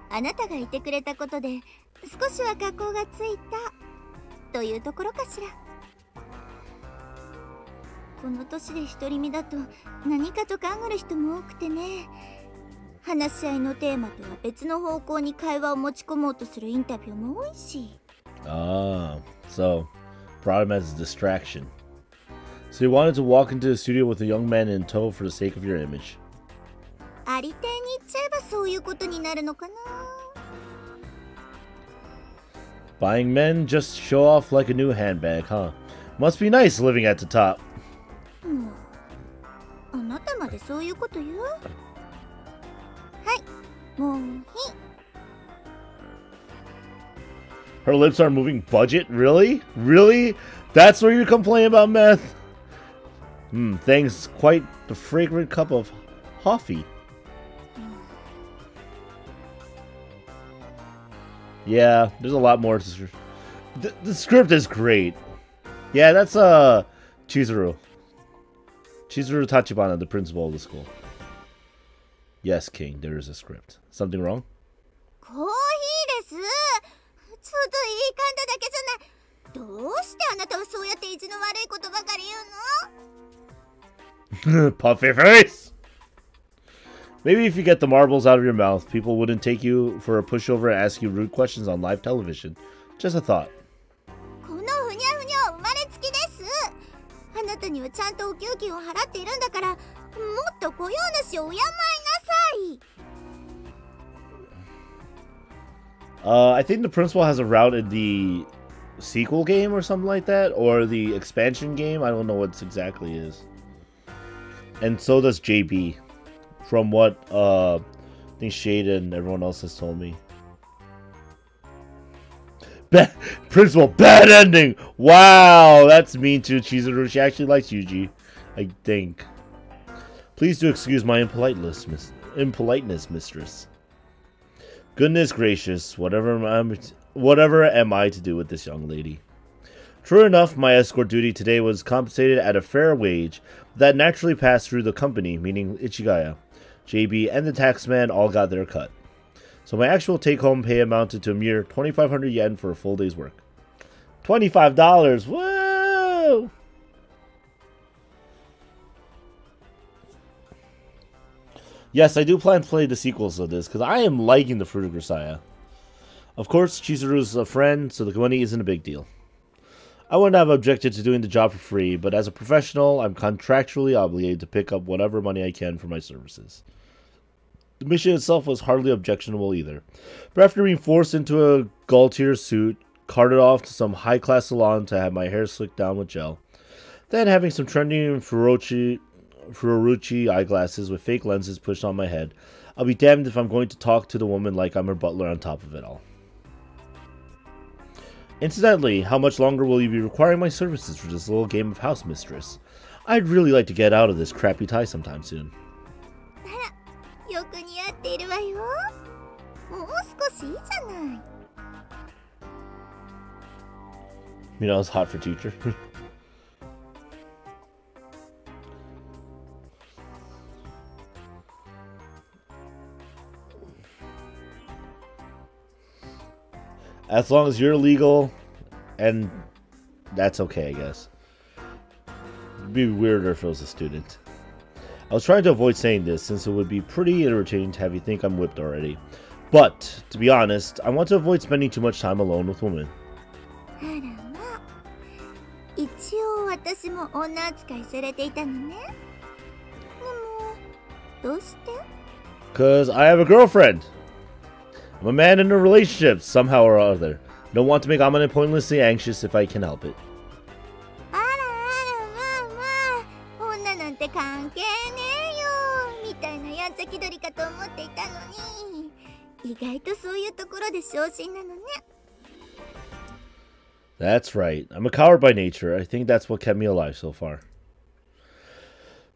D: あなたがいてくれたことで少しは格好がついたというところかしら。この年で独り身だと何かと考える人も多くてね。話し合いのテーマとは別の方向に会話を持ち込もうとするインタビューも多いし。
A: Ah, so brought him as a distraction. So you wanted to walk into the studio with a young man in tow for the sake of your image.
D: ありていに言っちゃえばそういうことになるのかな。
A: Buying men just show off like a new handbag, huh? Must be nice living at the top.
D: あなたまでそういうこと言う？はい、もういい。
A: Her lips are moving. Budget? Really? Really? That's where you complain about meth? Thanks. Quite the fragrant cup of coffee. Yeah, there's a lot more to the script is great. Yeah, that's Chizuru. Chizuru Tachibana, the principal of the school. Yes, King, there is a script. Something wrong?
D: コーヒーです。ちょっといい感じだけじゃない。どうしてあなたはそうやって意地の悪いことばかり言うの？
A: Puffy face! Maybe if you get the marbles out of your mouth, people wouldn't take you for a pushover and ask you rude questions on live television. Just a thought.
D: このふにゃふにゃ生まれつきです。あなたにはちゃんとお給金を払っているんだから、もっと雇用主を敬いなさい。
A: I think the principal has a route in the sequel game or something like that, or the expansion game. I don't know what it exactly is. And so does JB, from what I think Shade and everyone else has told me. Principal, bad ending! Wow, that's mean to Chizuru. She actually likes Yuji, I think. Please do excuse my impoliteness, mistress. Goodness gracious, whatever am I to do with this young lady? True enough, my escort duty today was compensated at a fair wage that naturally passed through the company, meaning Ichigaya. JB and the taxman all got their cut. So my actual take-home pay amounted to a mere 2,500 yen for a full day's work. $25! Whoa! Yes, I do plan to play the sequels of this, because I am liking the Fruit of Grisaia. Of course, Chizuru's a friend, so the money isn't a big deal. I wouldn't have objected to doing the job for free, but as a professional, I'm contractually obligated to pick up whatever money I can for my services. The mission itself was hardly objectionable either, but after being forced into a Gaultier suit, carted off to some high-class salon to have my hair slicked down with gel, then having some trending Furuuchi eyeglasses with fake lenses pushed on my head, I'll be damned if I'm going to talk to the woman like I'm her butler on top of it all. Incidentally, how much longer will you be requiring my services for this little game of house mistress? I'd really like to get out of this crappy tie sometime soon.
D: よく似合っているわよ。もう少しいいじゃない。
A: You know, it's hot for teacher. As long as you're legal, and that's okay, I guess. It'd be weirder if it was a student. I was trying to avoid saying this, since it would be pretty irritating to have you think I'm whipped already. But, to be honest, I want to avoid spending too much time alone with women.
D: あらまあ。一応
E: 私も女扱いされていたのね。でも、どうして？
A: Cause I have a girlfriend. I'm a man in a relationship, somehow or other. Don't want to make Amane pointlessly anxious if I can help it.
E: あらあら、まあまあ、女なんて関係ねえよみたいなやんちゃ気取りかと思っていたのに、意外とそういうところで小心なのね。
A: That's right. I'm a coward by nature. I think that's what kept me alive so far.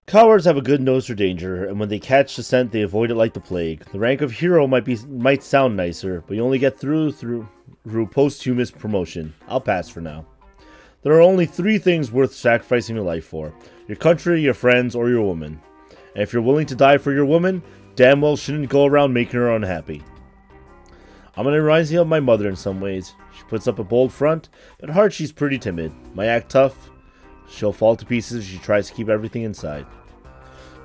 A: Cowards have a good nose for danger, and when they catch the scent, they avoid it like the plague. The rank of hero might sound nicer, but you only get through posthumous promotion. I'll pass for now. There are only 3 things worth sacrificing your life for: your country, your friends, or your woman. And if you're willing to die for your woman, damn well shouldn't go around making her unhappy. Amane reminds me of my mother in some ways. She puts up a bold front, but at heart she's pretty timid. Might act tough. She'll fall to pieces if she tries to keep everything inside.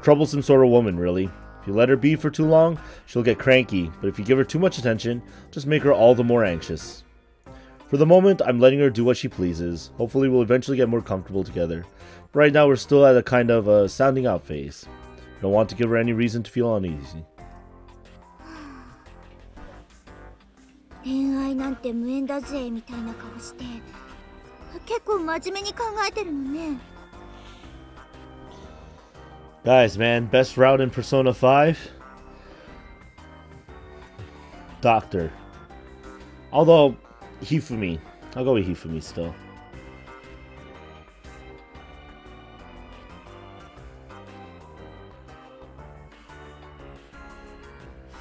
A: Troublesome sort of woman, really. If you let her be for too long, she'll get cranky, but if you give her too much attention, just make her all the more anxious. For the moment, I'm letting her do what she pleases. Hopefully we'll eventually get more comfortable together. But right now we're still at a kind of sounding out phase. I don't want to give her any reason to feel uneasy.
E: 恋愛なんて無縁だぜみたいな顔して、結構真面目に考えてるのね。
A: Guys, man, best route in Persona 5? Doctor. Although, Hifumi. I'll go with Hifumi still.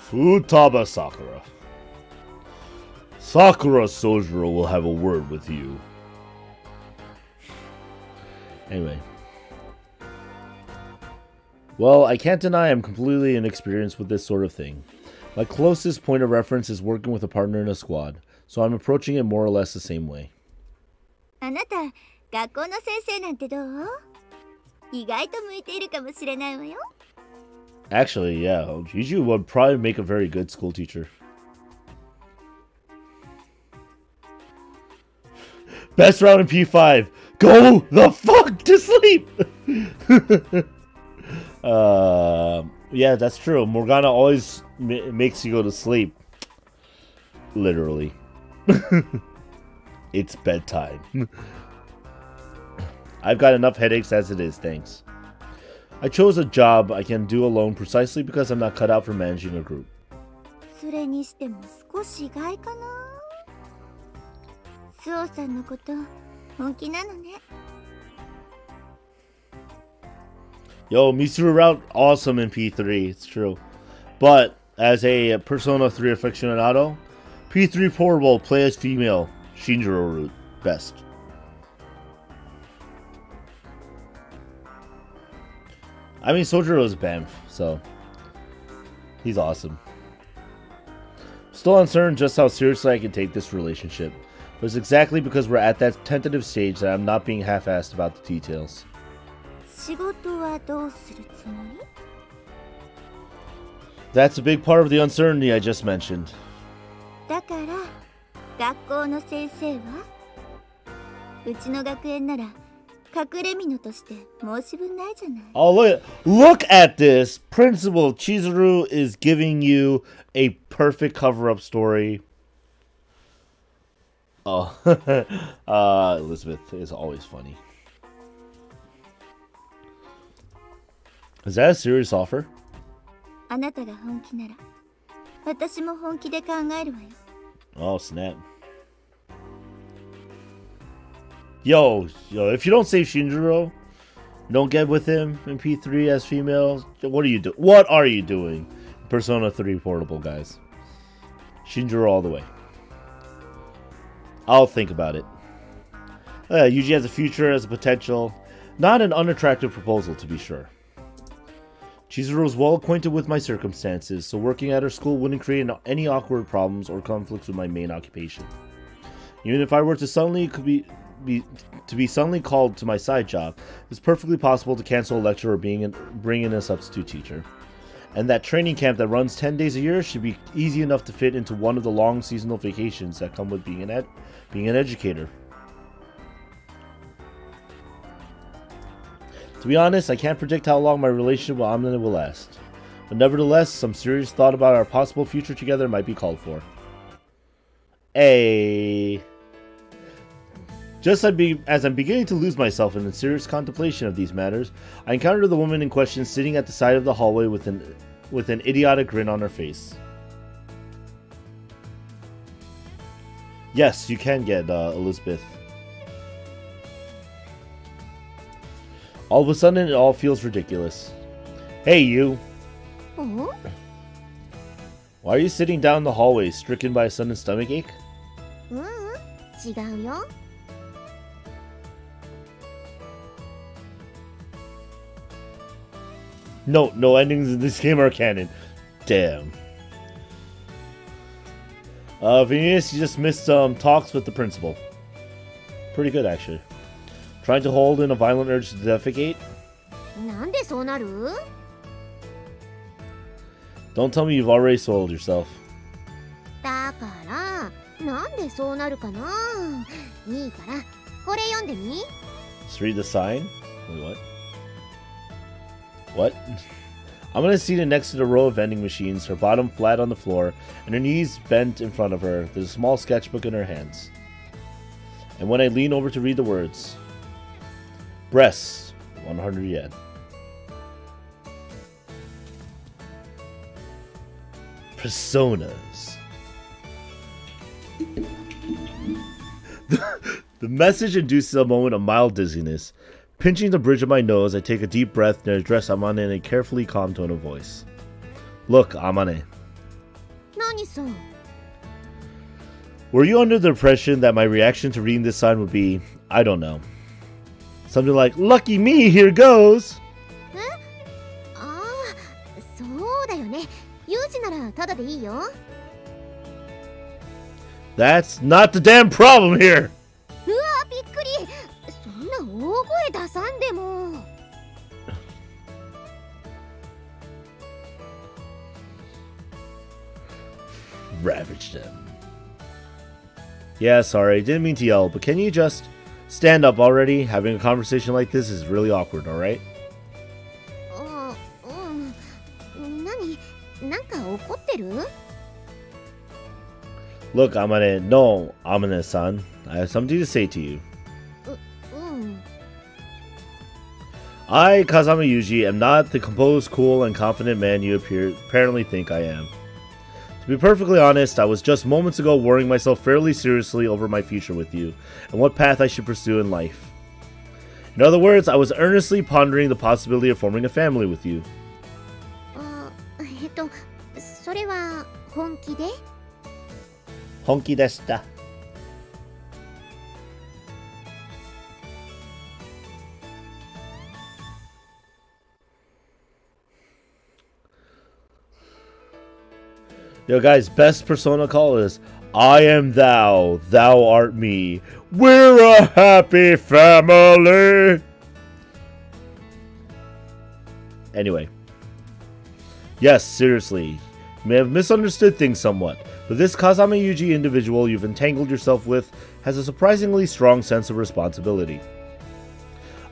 A: Futaba Sakura. Sakura Sojiro will have a word with you. Anyway. Well, I can't deny I'm completely inexperienced with this sort of thing. My closest point of reference is working with a partner in a squad, so I'm approaching it more or less the same way.
E: あなた、学校の先生なんてどう？意外と向いているかもしれないわよ。
A: Actually, yeah, Jiju would probably make a very good school teacher. Best round in P5. Go the fuck to sleep! Yeah, that's true. Morgana always makes you go to sleep. Literally. It's bedtime. I've got enough headaches as it is, thanks. I chose a job I can do alone precisely because I'm not cut out for managing a group.
E: それにしても少し意外かな。スオさんのこと本気なのね。
A: Yo, Mitsuru route awesome in P3, it's true. But as a Persona 3 aficionado, P3 portable play as female Shinjiro route best. I mean, Sojiro's Banff, so he's awesome. Still uncertain just how seriously I can take this relationship, but it's exactly because we're at that tentative stage that I'm not being half-assed about the details.
E: 仕事はどうするつもり？
A: That's a big part of the uncertainty I just mentioned.
E: だから学校の先生はうちの学園なら隠れ蓑として申し分ないじゃない。
A: Oh, look at this! Principal Chizuru is giving you a perfect cover-up story. Oh, Elizabeth is always funny. Is that a serious offer?
E: あなたが本気なら私も本気で考えるわよ。
A: Oh, snap. Yo, if you don't save Shinjiro, don't get with him in P3 as female, what are you doing? Persona 3 portable, guys. Shinjiro all the way. I'll think about it. Yuji has a future, has a potential. Not an unattractive proposal, to be sure. Chizuru is well acquainted with my circumstances, so working at her school wouldn't create any awkward problems or conflicts with my main occupation. Even if I were to suddenly be suddenly called to my side job, it's perfectly possible to cancel a lecture or bring in a substitute teacher. And that training camp that runs 10 days a year should be easy enough to fit into one of the long seasonal vacations that come with being an educator. To be honest, I can't predict how long my relationship with Amane will last. But nevertheless, some serious thought about our possible future together might be called for. Just as I'm beginning to lose myself in the serious contemplation of these matters, I encountered the woman in question sitting at the side of the hallway with an idiotic grin on her face. Yes, you can get Elizabeth. All of a sudden, it all feels ridiculous. Hey, you!
B: Oh?
A: Why are you sitting down the hallway, stricken by a sudden stomachache?
B: 違うよ。
A: No endings in this game are canon. Damn. Venus, you just missed some talks with the principal. Pretty good, actually. Trying to hold in a violent urge to defecate?
B: なんでそうなる?
A: Don't tell me you've already soiled yourself.
B: だからなんでそうなるかな。いいからこれ読んでみ。
A: Just read the sign? Wait, what? I'm gonna seated next to the row of vending machines, her bottom flat on the floor, and her knees bent in front of her. There's a small sketchbook in her hands. And when I lean over to read the words, breasts, 100 yen. Personas. The message induces a moment of mild dizziness. Pinching the bridge of my nose, I take a deep breath and address Amane in a carefully calm tone of voice. Look, Amane.
B: 何さ?
A: Were you under the impression that my reaction to reading this sign would be, I don't know, something like, lucky me, here goes?
B: ああ、そうだよね。有事ならただでいいよ。
A: That's not the damn problem here!
B: うわ、びっくり。そんな大声出さんでも。
A: Ravage them. Yeah, sorry, didn't mean to yell, but can you just stand up already? Having a conversation like this is really awkward, alright?
B: なんか怒ってる?
A: Look, Amane, no, Amane-san. I have something to say to you. I, Kazama Yuji, am not the composed, cool, and confident man you apparently think I am. To be perfectly honest, I was just moments ago worrying myself fairly seriously over my future with you, and what path I should pursue in life. In other words, I was earnestly pondering the possibility of forming a family with you.
B: それは本気で?
A: 本気でした. Yo guys, best persona call is I am thou, thou art me. We're a happy family. Anyway. Yes, seriously. You may have misunderstood things somewhat, but this Kazama Yuji individual you've entangled yourself with has a surprisingly strong sense of responsibility.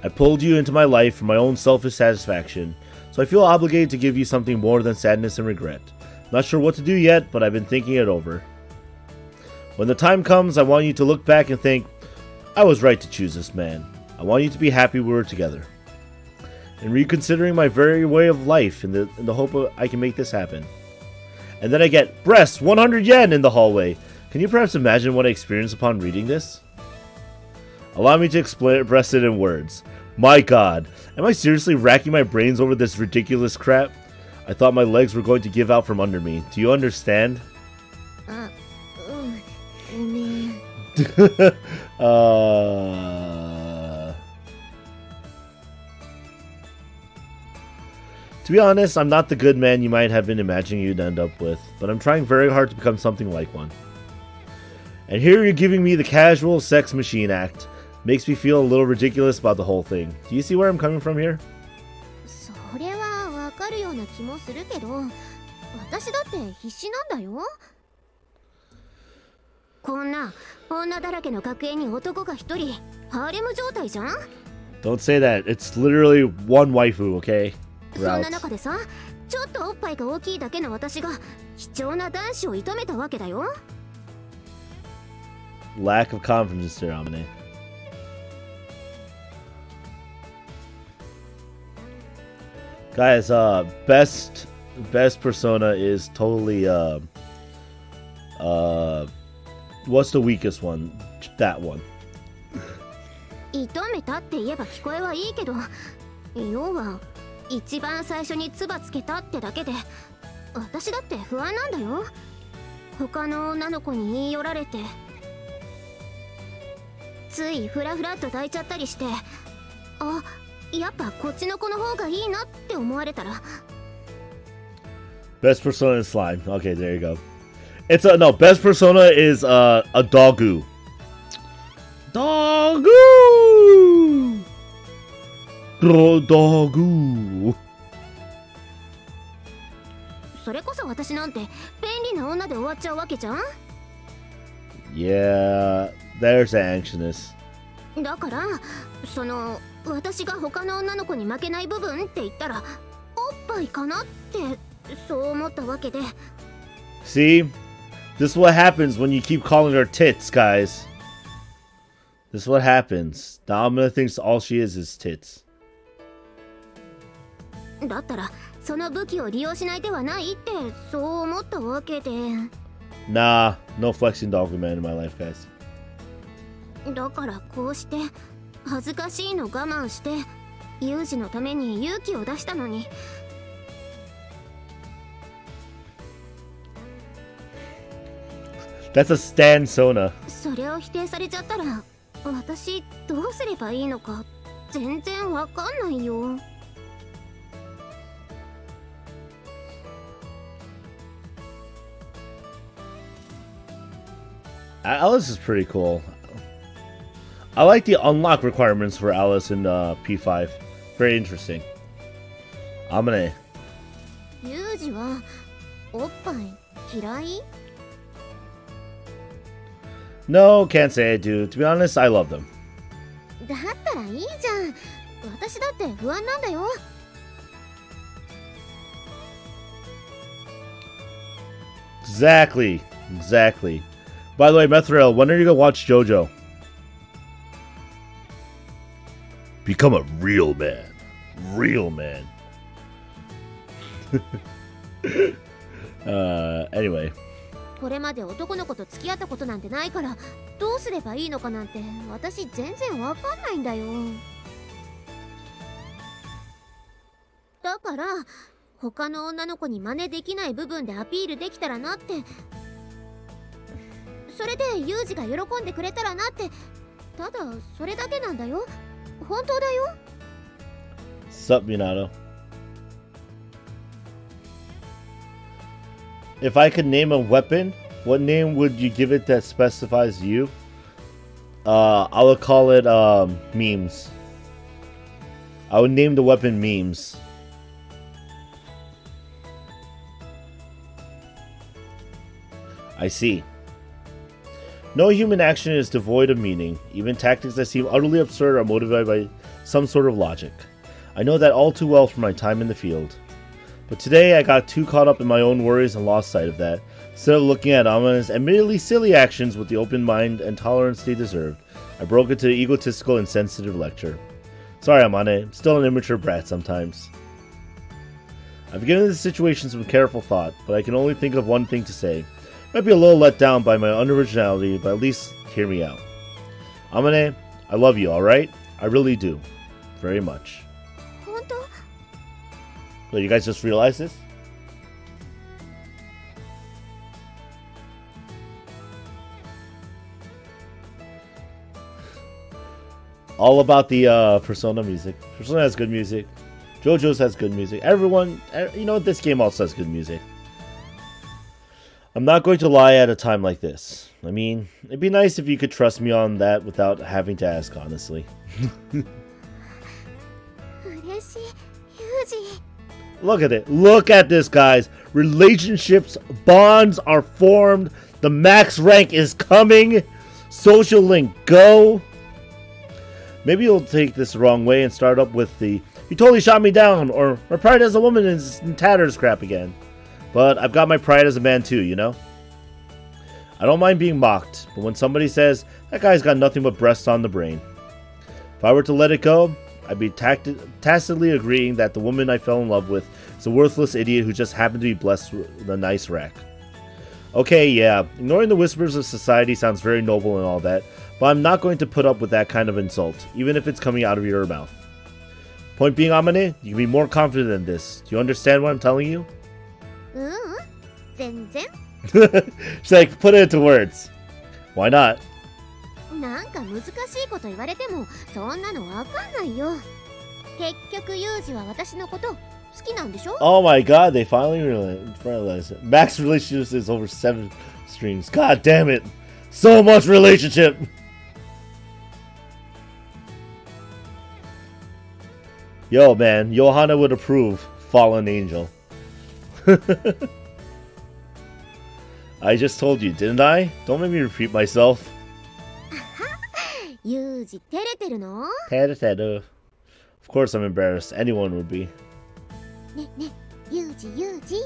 A: I pulled you into my life for my own selfish satisfaction, so I feel obligated to give you something more than sadness and regret. Not sure what to do yet, but I've been thinking it over. When the time comes, I want you to look back and think, I was right to choose this man. I want you to be happy we were together. And reconsidering my very way of life in the hope I can make this happen. And then I get breasts 100 yen in the hallway. Can you perhaps imagine what I experienced upon reading this? Allow me to express it in words. My god, am I seriously racking my brains over this ridiculous crap? I thought my legs were going to give out from under me. Do you understand? To be honest, I'm not the good man you might have been imagining you'd end up with, but I'm trying very hard to become something like one. And here you're giving me the casual sex machine act. Makes me feel a little ridiculous about the whole thing. Do you see where I'm coming from here?
B: それはわかるような気もするけど、私だって必死なんだよ。こんな女だらけの学園に男が一人、ハーレム状態じゃん。
A: Don't say that. It's literally one waifu, okay?
B: そんな
A: Route.
B: 中でさ、ちょっとおっぱいが大きいだけの私が貴重な男子を射止めたわけだよ。
A: Lack of confidence there, Amane. Guys, best persona is totally what's the weakest one? That one.
B: 射止めたって言えば聞こえはいいけど、要は一番最初に唾つけたってだけで、私だって不安なんだよ。他の女の子に言い寄られて、ついフラフラっと抱いちゃったりして、あ、やっぱこっちの子の方がいいなって思われたら。
A: Best persona is slime. Okay, there you go. It's no, best persona is a doggo. Doggo! Doggo.
B: それこそ私なんて便利な女で終わっちゃうわけじゃん。
A: Yeah, there's the anxiousness.
B: だからその私が他の女の子に負けない部分って言ったらおっぱいかなってそう思ったわけで。
A: See? This is what happens when you keep calling her tits, guys. This is what happens. The Amane thinks all she is tits.
B: だったらその武器を利用しない手はないってそう思ったわけで。
A: Nah, no flexing doggo man in my life, guys.
B: だからこうして恥ずかしいの我慢してユージのために勇気を出したのに。
A: That's a Stan Sona.
B: それを否定されちゃったら私どうすればいいのか全然わかんないよ。
A: Alice is pretty cool. I like the unlock requirements for Alice in P5. Very interesting. Amane.
B: ユージはおっぱい嫌い？
A: No, can't say I do. To be honest, I love them.
B: だったらいいじゃん。私だって不安なんだよ。
A: Exactly. Exactly. By the way, Methril, when are you gonna watch JoJo? Become a real man. Real man. Anyway.
B: これまで男の子と付き合ったことなんてないからどうすればいいのかなんて私全然わかんないんだよ。だから他の女の子に真似できない部分でアピールできたらなって、それでユージが喜んでくれたらなって、ただそれだけなんだよ。本当だよ。
A: Sup, Minato. If I could name a weapon, what name would you give it that specifies you? I would call it memes. I would name the weapon memes. I see. No human action is devoid of meaning. Even tactics that seem utterly absurd are motivated by some sort of logic. I know that all too well from my time in the field. But today I got too caught up in my own worries and lost sight of that. Instead of looking at Amane's admittedly silly actions with the open mind and tolerance they deserved, I broke into an egotistical and sensitive lecture. Sorry, Amane, I'm still an immature brat sometimes. I've given this situation some careful thought, but I can only think of one thing to say. Might be a little let down by my unoriginality, but at least hear me out. Amane, I love you, alright? I really do. Very much.
B: 本当？
A: So you guys just realized this? All about the Persona music. Persona has good music. JoJo's has good music. Everyone, you know, this game also has good music. I'm not going to lie at a time like this. I mean, it'd be nice if you could trust me on that without having to ask, honestly.
B: 嬉しい、ユージ。
A: Look at it. Look at this, guys. Relationships, bonds are formed. The max rank is coming. Social link, go. Maybe you'll take this the wrong way and start up with the "you totally shot me down" or "my pride as a woman is in tatters" crap again. But I've got my pride as a man too, you know? I don't mind being mocked, but when somebody says, "that guy's got nothing but breasts on the brain," if I were to let it go, I'd be tacitly agreeing that the woman I fell in love with is a worthless idiot who just happened to be blessed with a nice rack. Okay, yeah, ignoring the whispers of society sounds very noble and all that, but I'm not going to put up with that kind of insult, even if it's coming out of your mouth. Point being, Amane, you can be more confident than this. Do you understand what I'm telling you? She's like, put it into words. Why not?
B: なんか難しいこと言われてもそんなのわかんないよ。結局ユージは私のこと好きなんでしょ?
A: Oh my god, they finally realized it. Max relationships is over 7 streams. God damn it. So much relationship. Yo, man, Johanna would approve. Fallen angel. I just told you, didn't I? Don't make me repeat myself.
B: ユージ照れてるの?
A: Of course I'm embarrassed. Anyone would be.
B: ねね、ユージ。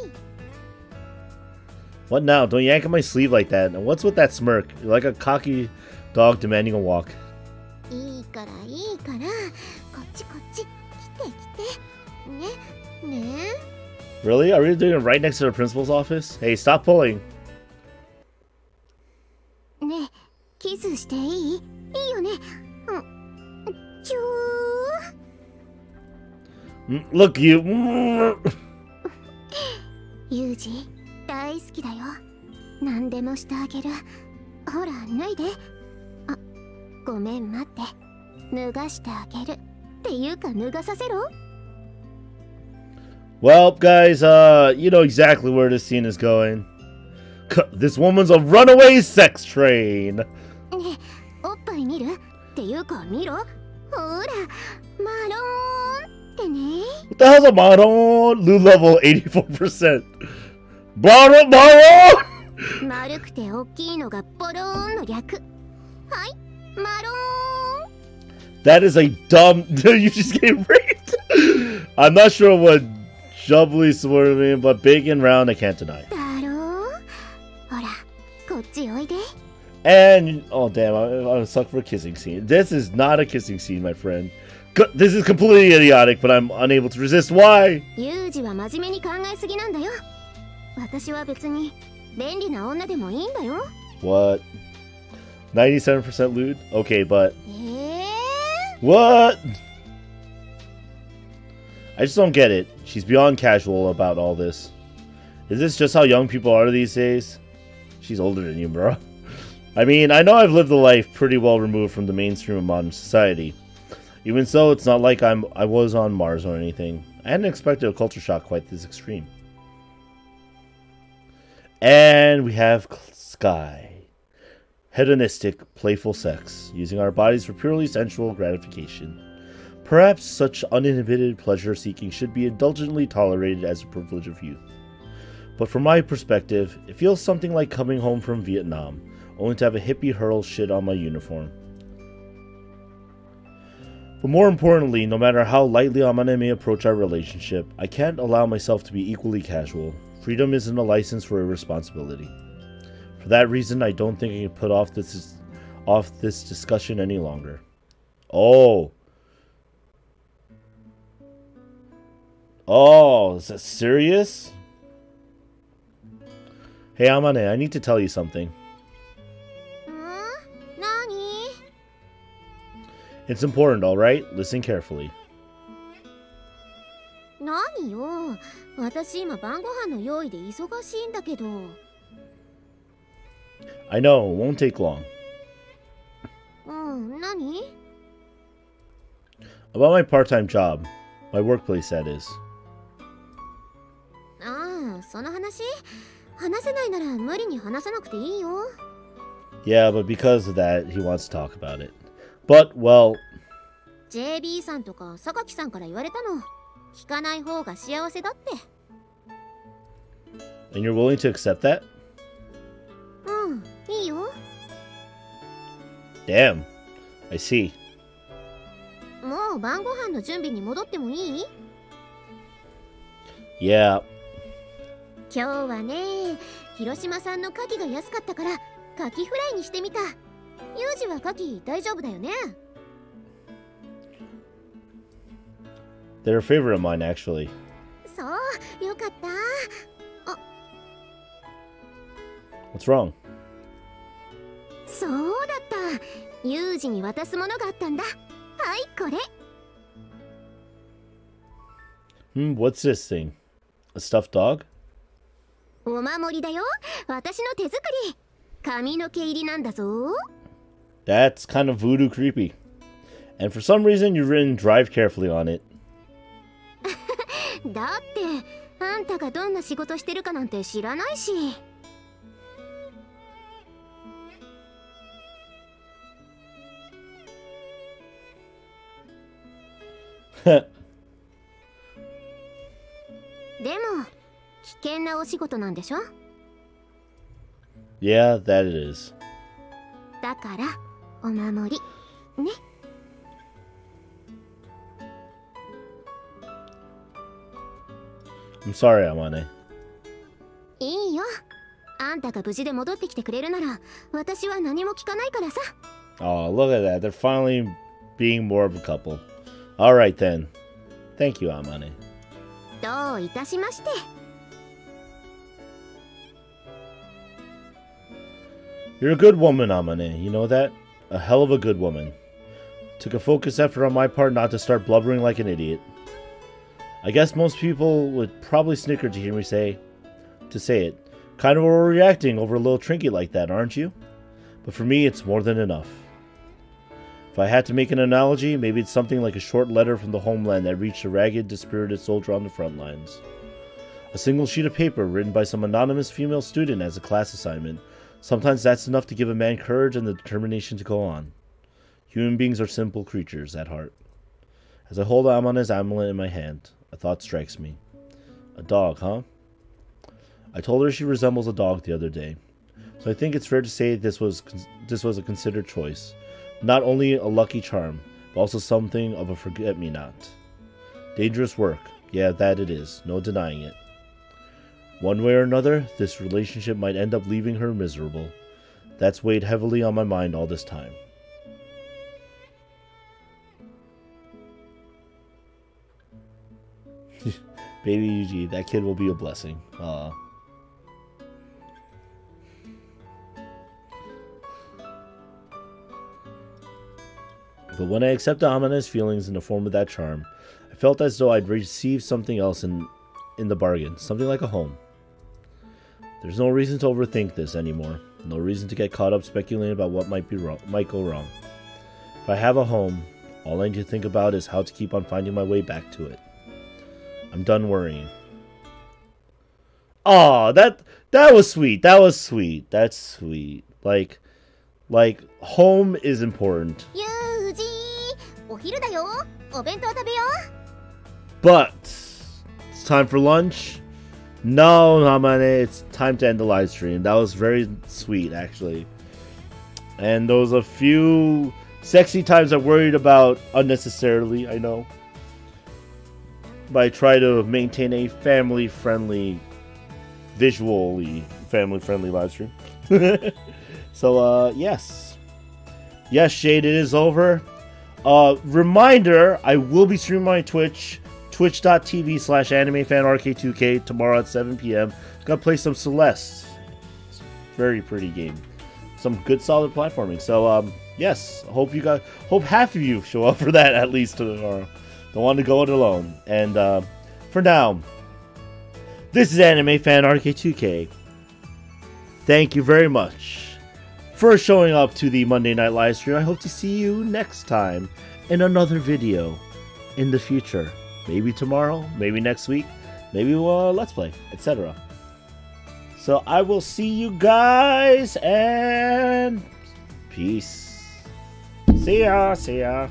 A: What now? Don't yank on my sleeve like that. And what's with that smirk? You're like a cocky dog demanding a walk.
B: いいからこっち来てね
A: Really? Are we doing it right next to the principal's office? Hey, stop pulling.
B: ねえ、キスしていい？いいよね。チュー。
A: Look, you.
B: ユージ、大好きだよ。何でもしてあげる。ほら、脱いで。あ、ごめん、待って。脱がしてあげる。っていうか、脱がさせろ。
A: Well, guys, you know exactly where this scene is going. This woman's a runaway sex train.
B: ねえ、おっぱい見る？っていうか、見ろ。ほら、マローンってね。
A: What the hell's a maron? Loot level 84%. Maron!
B: 丸くて大きいのがボローンの略。はい、マローン。
A: That is a dumb. You just get raped. I'm not sure what jubbly sort mean, but big and round, I can't deny.
B: だろう？ほら、こっちおいで。
A: And oh damn, I'm stuck for a kissing scene. This is not a kissing scene, my friend. This is completely idiotic, but I'm unable to resist. Why?
B: ユージは真面目に考えすぎなんだよ。私は別に便利な女でもいいんだよ。
A: What? 97% loot? Okay, but what? I just don't get it. She's beyond casual about all this. Is this just how young people are these days? She's older than you, bro. I mean, I know I've lived a life pretty well removed from the mainstream of modern society. Even so, it's not like I was on Mars or anything. I hadn't expected a culture shock quite this extreme. And we have Sky. Hedonistic, playful sex, using our bodies for purely sensual gratification. Perhaps such uninhibited pleasure-seeking should be indulgently tolerated as a privilege of youth. But from my perspective, it feels something like coming home from Vietnam, only to have a hippie hurl shit on my uniform. But more importantly, no matter how lightly Amane may approach our relationship, I can't allow myself to be equally casual. Freedom isn't a license for irresponsibility. For that reason, I don't think I can put off this discussion any longer. Oh, is that serious? Hey Amane, I need to tell you something.
B: Nani?
A: It's important, alright? Listen carefully.
B: 何よ。私今晩ご飯の用意で忙しいんだけど。
A: I know, it won't take long.
B: 何?
A: About my part-time job. My workplace, that is.
B: その話？話せないなら無理に話さなくていいよ。
A: Yeah, but because of that, he wants to talk about it. But, well...
B: JB さんとか榊さんから言われたの。聞かない方が幸せだって。
A: And you're willing to accept that?
B: いいよ。
A: Damn. I see.
B: もう晩ご飯の準備に戻ってもいい？
A: Yeah.
B: 今日はね、広島産の牡蠣が安かったから牡蠣フライにしてみた。ユージは牡蠣大丈夫だよね？
A: They're a favorite of mine, actually.
B: そう、よかった。あ、
A: What's wrong?
B: そうだった。ユージに渡すものがあったんだ。はい、これ。
A: What's this thing? A stuffed dog?
B: お守りだよ。私の手作り。髪の毛入りなんだぞ。
A: That's kind of voodoo creepy. And for some reason, you've written drive carefully on it.
B: だってあんたがどんな仕事してるかなんて知らないし。でも危険なお仕事なんでしょ？
A: Yeah, that it is.
B: だからお守りね。
A: I'm sorry, Amane.
B: いいよ。あんたが無事で戻ってきてくれるなら私は何も聞かないからさ。
A: Oh, look at that. They're finally being more of a couple. Alright then. Thank you, Amane.
B: どういたしまして。
A: You're a good woman, Amane. You know that? A hell of a good woman. Took a focused effort on my part not to start blubbering like an idiot. I guess most people would probably snicker to hear me say it. Kind of overreacting over a little trinket like that, aren't you? But for me, it's more than enough. If I had to make an analogy, maybe it's something like a short letter from the homeland that reached a ragged, dispirited soldier on the front lines. A single sheet of paper written by some anonymous female student as a class assignment. Sometimes that's enough to give a man courage and the determination to go on. Human beings are simple creatures at heart. As I hold Amane's amulet in my hand, a thought strikes me. A dog, huh? I told her she resembles a dog the other day, so I think it's fair to say this was a considered choice. Not only a lucky charm, but also something of a forget-me-not. Dangerous work, yeah, that it is, no denying it. One way or another, this relationship might end up leaving her miserable. That's weighed heavily on my mind all this time. Baby Yuji, that kid will be a blessing. But when I accepted Amane's feelings in the form of that charm, I felt as though I'd received something else in the bargain, something like a home. There's no reason to overthink this anymore. No reason to get caught up speculating about what might go wrong. If I have a home, all I need to think about is how to keep on finding my way back to it. I'm done worrying. Aw, that was sweet. That was sweet. That's sweet. Like home is important.
B: ユージ、お昼だよ。お弁当食べよう。
A: But it's time for lunch. No, Amane, it's time to end the live stream. That was very sweet, actually. And there was a few sexy times I worried about unnecessarily, I know. But I try to maintain a family-friendly, visually family-friendly live stream. So, yes. Yes, Shade, it is over. Reminder, I will be streaming on Twitch. Twitch.tv/animefanrk2k tomorrow at 7 p.m. Gonna play some Celeste. It's a very pretty game. Some good solid platforming. So yes, hope half of you show up for that at least tomorrow. Don't want to go it alone. And for now, this is animefanrk2k. Thank you very much for showing up to the Monday Night Livestream. I hope to see you next time in another video in the future. Maybe tomorrow, maybe next week, maybe we'll Let's Play, etc. So I will see you guys, and peace. See ya, see ya.